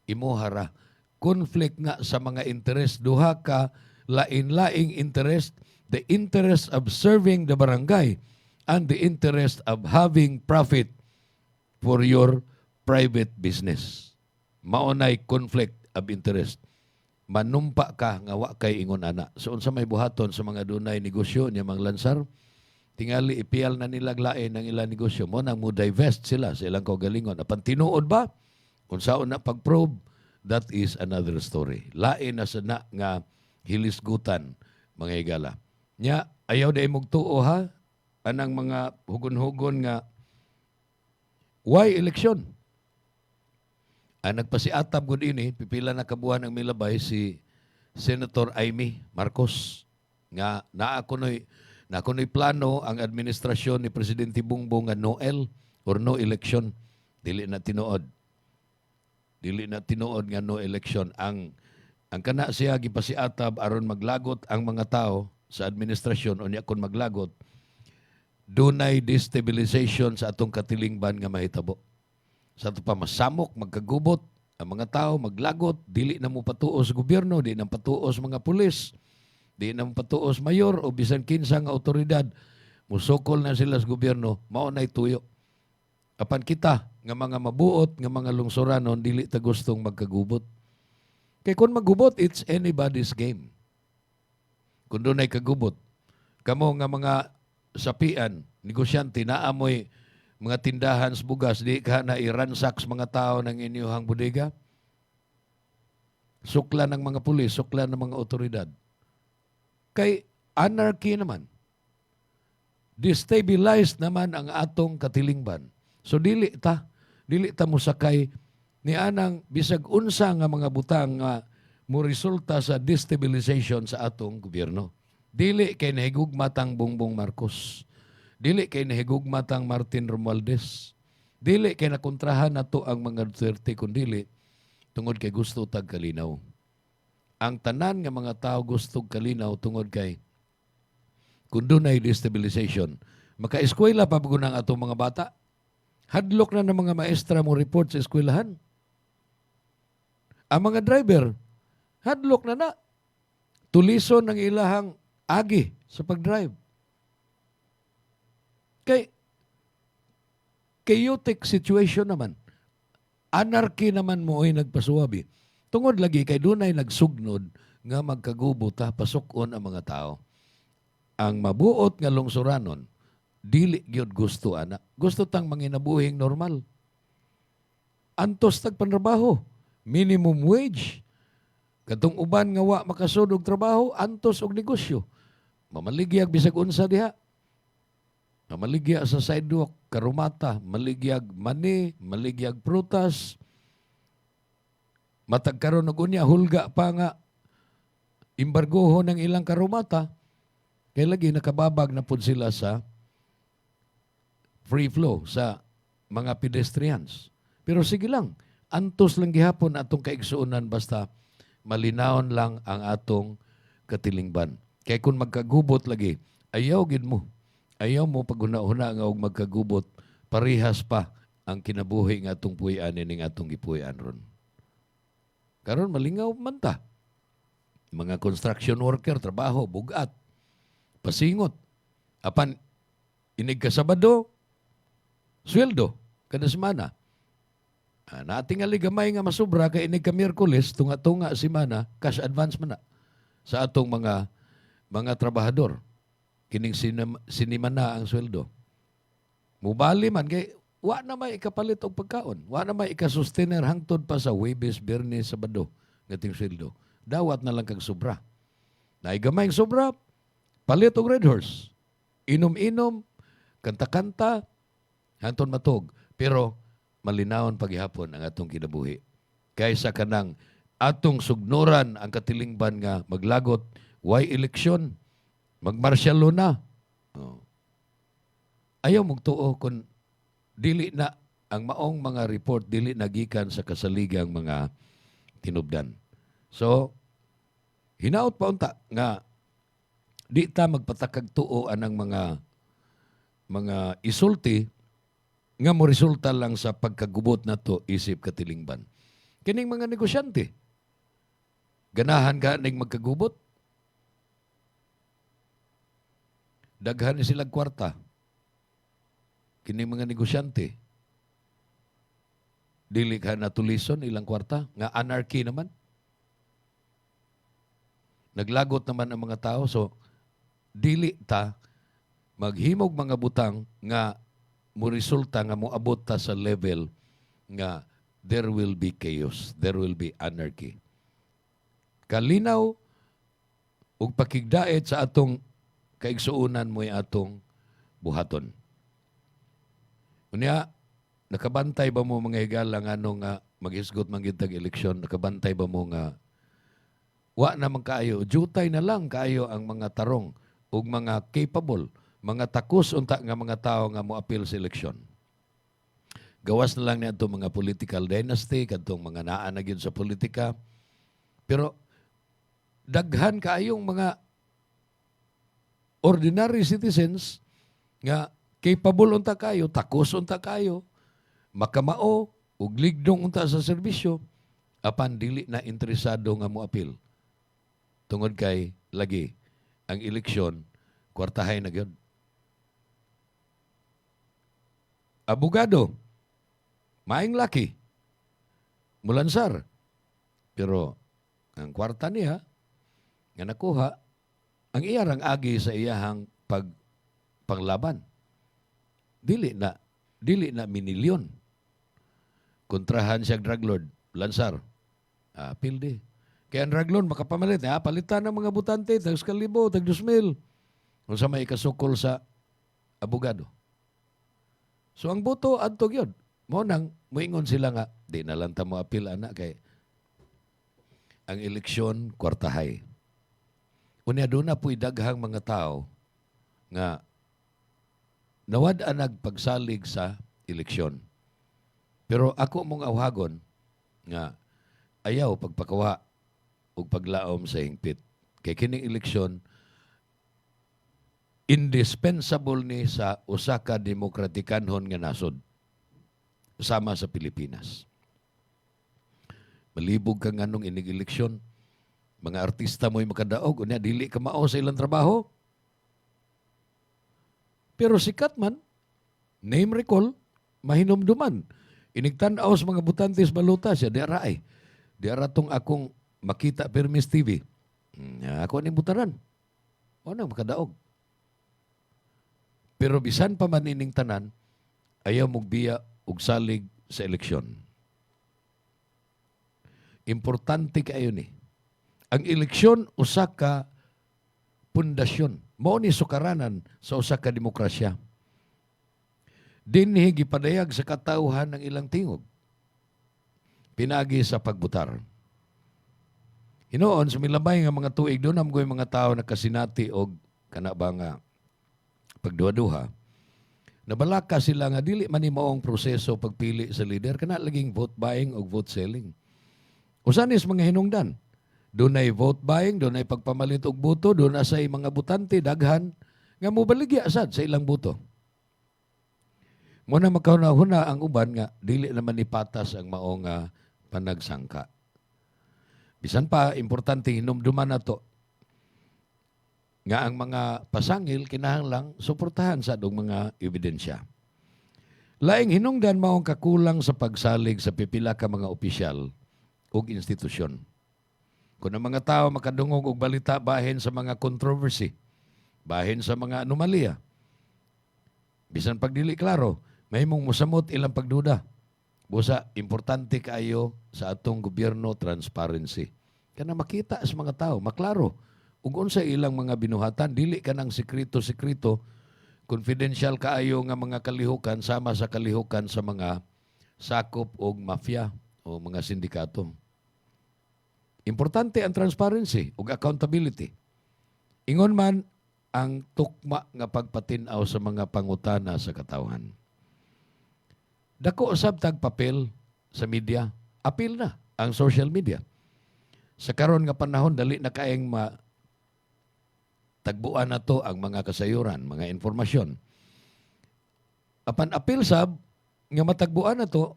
Imuhara. Conflict nga sa mga interest. Duha ka lain-laing interest. The interest of serving the barangay and the interest of having profit for your private business. Maunay conflict of interest. Manumpa ka nga wa kay ingon ana. So unsa may buhaton sa mga dunay negosyo niya mga lansar? Tingali ipial na nilag lain ang ilang negosyo mo nang mo divest sila sa ilang kaugalingon. Apan tinuod ba? Kung saan na pag-probe, that is another story. Lain na sana nga hilisgutan mga higala. Nya, ayaw na imong tuo ha, anang mga hugon-hugon nga why election? Ang nagpasiatab gud ini, pipila na kabuhan ng milabay si Senator Amy Marcos nga naa kuno'y plano ang administrasyon ni Presidente Bongbong nga Noel or no election. Dili na tinuod nga no election. Ang kana siya gipasiatab aron maglagot ang mga tao sa administrasyon o niya kung maglagot, dunay destabilization sa atong katilingban nga mahitabo. Sa ito pa masamok, magkagubot, ang mga tao maglagot, dili na mo patuos gobyerno, di na patuos mga pulis, di na mo patuos mayor o bisan kinsa nga otoridad, musukol na sila sa gobyerno, maunay tuyo. Apan kita, nga mga mabuot, nga mga lungsuranon, dili ta gustong magkagubot. Kaya kung maggubot, it's anybody's game. kung doon ay kagubot. Kamo nga mga sapian, negosyante, naamoy mga tindahan sa bugas, di ka na i-ransack sa mga tao ng inyuhang bodega? Sukla ng mga pulis, sukla ng mga otoridad. Kay anarchy naman. Destabilize naman ang atong katilingban. So dili ta mo sakay ni anang bisag unsa nga mga butang nga mo resulta sa destabilization sa atong gobyerno. Dili kay nahigugmatang Bongbong Marcos. Dili kay nahigugmatang Martin Romualdez. Dili kay nakontrahan nato ang mga Duterte kundi tungod kay gusto tag kalinaw. Ang tanan nga mga tao gusto kalinaw tungod kay kung doon ay destabilization. Maka-eskwela pa bago ng atong mga bata. Hadlok na ng mga maestra mo report sa eskwelahan. Ang mga driver, hadlok na. Tulison ng ilahang agi sa pag-drive. Kay chaotic situation naman. Anarchy naman mo ay nagpasuwabi. Tungod lagi kay doon ay nagsugnod nga magkagubo ta pasukon ang mga tao. Ang mabuot nga lungsuranon, dili gyud gusto ana. Gusto tang manginabuhing normal. Antos tagpanrabaho, minimum wage. Katong uban nga wa makasud og trabaho, antos og negosyo. Mamaligyag bisag unsa diha. Mamaligya sa sidewalk, karumata, maligyag mani, maligyag prutas. Matag karon og unya hulga pa nga imbargoho ng ilang karumata. Kaya lagi nakababag na po sila sa free flow sa mga pedestrians. Pero sige lang, antos lang gihapon atong kaigsuunan basta malinawon lang ang atong katilingban. Kaya kung magkagubot lagi, ayaw gid mo. Ayaw mo pag-una-una nga og magkagubot, parihas pa ang kinabuhi nga atong puy-an ning atong gipuy-an ron. Karon malingaw man ta. Mga construction worker, trabaho, bugat, pasingot. Apan, inig ka Sabado, sweldo, kada semana. Nating aligamay nga masubra, kay inig ka Miyerkules, tunga-tunga semana, cash advance man na sa atong mga trabahador. Kining sinima na ang sweldo. Mubali man, kay wa na may ikapalit og pagkaon. Wa na may ikasustener hangtod pa sa Huwebes, Biyernes, Sabado, ngating sweldo. Dawat na lang kag sobra. Naigamay ang sobra, palit og Red Horse. Inom-inom, kanta-kanta, hanton matog. Pero malinawon paghihapon ang atong kinabuhi. Kaysa kanang atong sugnuran ang katilingban nga maglagot, why eleksyon, magmarsyal na. Oh. Ayaw mong tuo kung dili na ang maong mga report, dili nagikan sa kasaligang mga tinubdan. So, hinaot pa unta nga di ta magpatakag tuo anang mga isulti nga mo resulta lang sa pagkagubot na to isip katilingban. Kining mga negosyante, ganahan ka ning magkagubot? Daghan ni silang kwarta. Kining mga negosyante, dili ka natulison ilang kwarta, nga anarchy naman. Naglagot naman ang mga tao, so dili ta maghimog mga butang nga mo resulta nga mo abot ta sa level nga there will be chaos, there will be anarchy. Kalinaw ug pakigdaet sa atong kaigsuunan mo'y atong buhaton. Unya, nakabantay ba mo mga higala nga ano nga maghisgot man gyud tag eleksyon, nakabantay ba mo nga wa naman kaayo, jutay na lang kaayo ang mga tarong ug mga capable, mga takus unta nga mga tao nga moapil sa eleksyon. Gawas na lang niya mga political dynasty, kadtong mga naa na gyud sa politika. Pero daghan kaayong mga ordinary citizens nga capable unta kayo, takus unta kayo, makamao ug ligdong unta sa serbisyo, apan dili na interesado nga moapil. Tungod kay lagi ang eleksyon kwartahay na gyud. Abogado, maing laki, mulansar, pero ang kwarta niya nga nakuha ang iyarang agi sa iyahang panglaban. Dili na minilyon. Kontrahan siya drug lord, Lansar. Pilde. Kaya ang drug lord makapamalit, palitan ng mga butante, tag 1,000, tag 2,000. Kung sa may kasukol sa abogado. So ang boto adto gyud. Mo nang moingon sila nga di na lang ta mo apil ana kay ang eleksyon kwartahay. Unya doon na po'y daghang mga tao nga nawad-an nagpagsalig sa eleksyon. Pero ako mong awhagon nga ayaw pagpakawa o paglaom sa hingpit. Kay kining eleksyon, indispensable ni sa usa ka demokratikanhon nga nasod sama sa Pilipinas. Malibog ka nga nung inig eleksyon, mga artista mo'y makadaog, unya dili ka mao sa ilang trabaho. Pero sikat man, name recall, mahinumduman. Inigtanaw sa mga butantes baluta siya, di ara tong akong makita Permis TV. Ako ni butaran. O nang makadaog. Pero bisan pa man ining tanan, ayaw mugbiya og salig sa eleksyon. Importante kayo ni. Ang eleksyon usa ka pundasyon. Mao ni sukaranan sa usa ka demokrasya. Dinhi gipadayag sa katawhan ng ilang tingog. Pinagi sa pagbutar. Hinoon, sumilabay nga mga tuig doon, amgoy mga tao na kasinati o kana ba nga pagduha-duha. Nabalaka sila nga dili man ni maong proseso pagpili sa leader, kana laging vote buying o vote selling. Usanis mga hinungdan. Doon ay vote buying, doon ay pagpamalit og boto, doon na say mga butante, daghan, nga mobaligya asad sa ilang boto. Muna magkauna-huna ang uban nga, dili naman ipatas ang maong panagsangka. Bisan pa, importante hinumduman na to, nga ang mga pasangil, kinahanglang suportahan sa adong mga ebidensya. Laing hinungdan maong kakulang sa pagsalig sa pipila ka mga opisyal o institusyon. Kung ang mga tao makadungog og balita bahin sa mga controversy, bahin sa mga anomalya, bisan pagdili klaro, may mong musamot ilang pagduda. Busa, importante kayo sa atong gobyerno transparency. Kana makita sa mga tao, maklaro. Ug unsa ilang mga binuhatan, dili ka ng sekreto-sekreto, confidential kaayo nga mga kalihukan sama sa kalihukan sa mga sakop og mafia o mga sindikato. Importante ang transparency ug accountability. Ingon man ang tukma nga pagpatinaw sa mga pangutana sa katawhan. Dako usab tag papel sa media, apil na ang social media. Sa karon nga panahon dali na kaayong tagbuan na to ang mga kasayuran, mga informasyon. Apan apil sab nga matagbuan na to,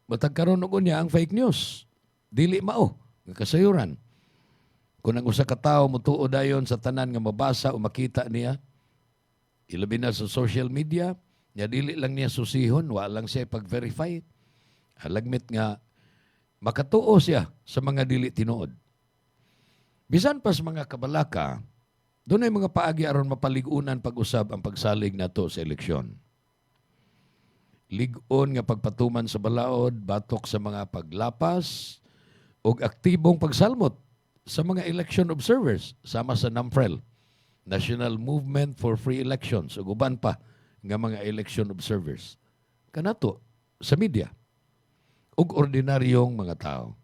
matagkaroon og unya ang fake news. Dili mao nga kasayuran. Kung ang usa ka tawo mutuo dayon sa tanan nga mabasa o makita niya, ilabi na sa social media, nya dili lang niya susihon, wa lang siya pag-verify. Halagmit nga makatuo siya sa mga dili tinuod. Bisan pa sa mga kabalaka, doon ay mga paagi aron mapaligunan pag-usab ang pagsalig nato sa eleksyon. Ligon nga pagpatuman sa balaod, batok sa mga paglapas, o aktibong pagsalmot sa mga election observers sama sa NAMFREL, National Movement for Free Elections, o uban pa nga mga election observers. Kanato sa media ug ordinaryong mga tao.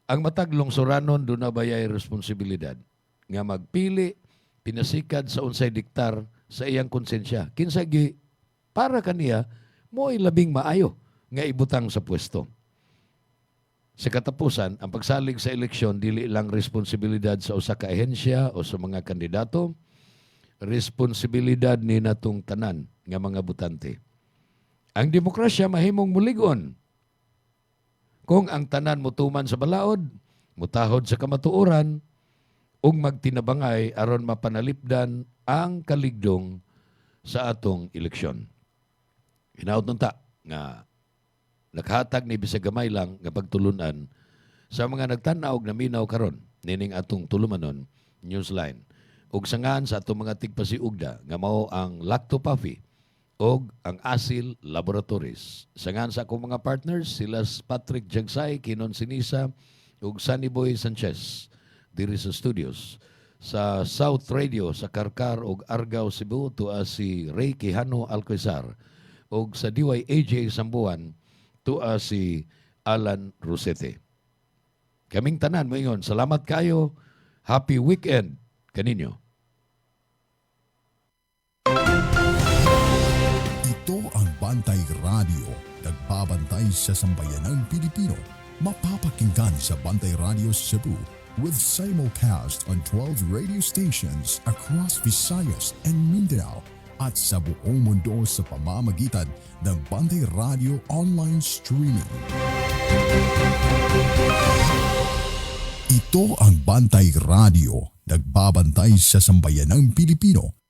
Ang matag lungsuranon doon na bayay responsibilidad nga magpili, pinasikad sa unsay diktar sa iyang konsensya. Kinsa gi para kaniya mo ay labing maayo nga ibutang sa pwesto. Sa katapusan, ang pagsalig sa eleksyon dili lang responsibilidad sa usa ka ahensya o sa mga kandidato, responsibilidad ni natong tanan nga mga butante. Ang demokrasya mahimong mulig-on kung ang tanan mutuman sa balaod, mutahod sa kamatuoran, ug magtinabangay aron mapanalipdan ang kaligdong sa atong eleksyon. Hinaut nun ta nga naghatag ni bisag gamay lang nga pagtulunan sa mga nagtanaw og naminaw karon nining atong tulumanon Newsline. ug sangan sa atong mga tigpasiugda nga mao ang Lacto Puffy og ang Asil Laboratories. Sangan sa akong mga partners, sila Patrick Jagsay, Kinon Sinisa ug Sunny Boy Sanchez diri sa studios. Sa South Radio sa Karkar ug Argao, Cebu, tuwa si Ray Quijano Alcoizar ug sa DYAJ Sambuan tuwa si Alan Rosete. Kaming tanan mo ingon, salamat kayo. Happy weekend kaninyo. Ito ang Bantay Radio, nagbabantay sa sambayanang Pilipino. Mapapakinggan sa Bantay Radio Cebu with simulcast on 12 radio stations across Visayas and Mindanao at sa buong mundo sa pamamagitan ng Bantay Radio online streaming. Ito ang Bantay Radio, nagbabantay sa sambayanang Pilipino.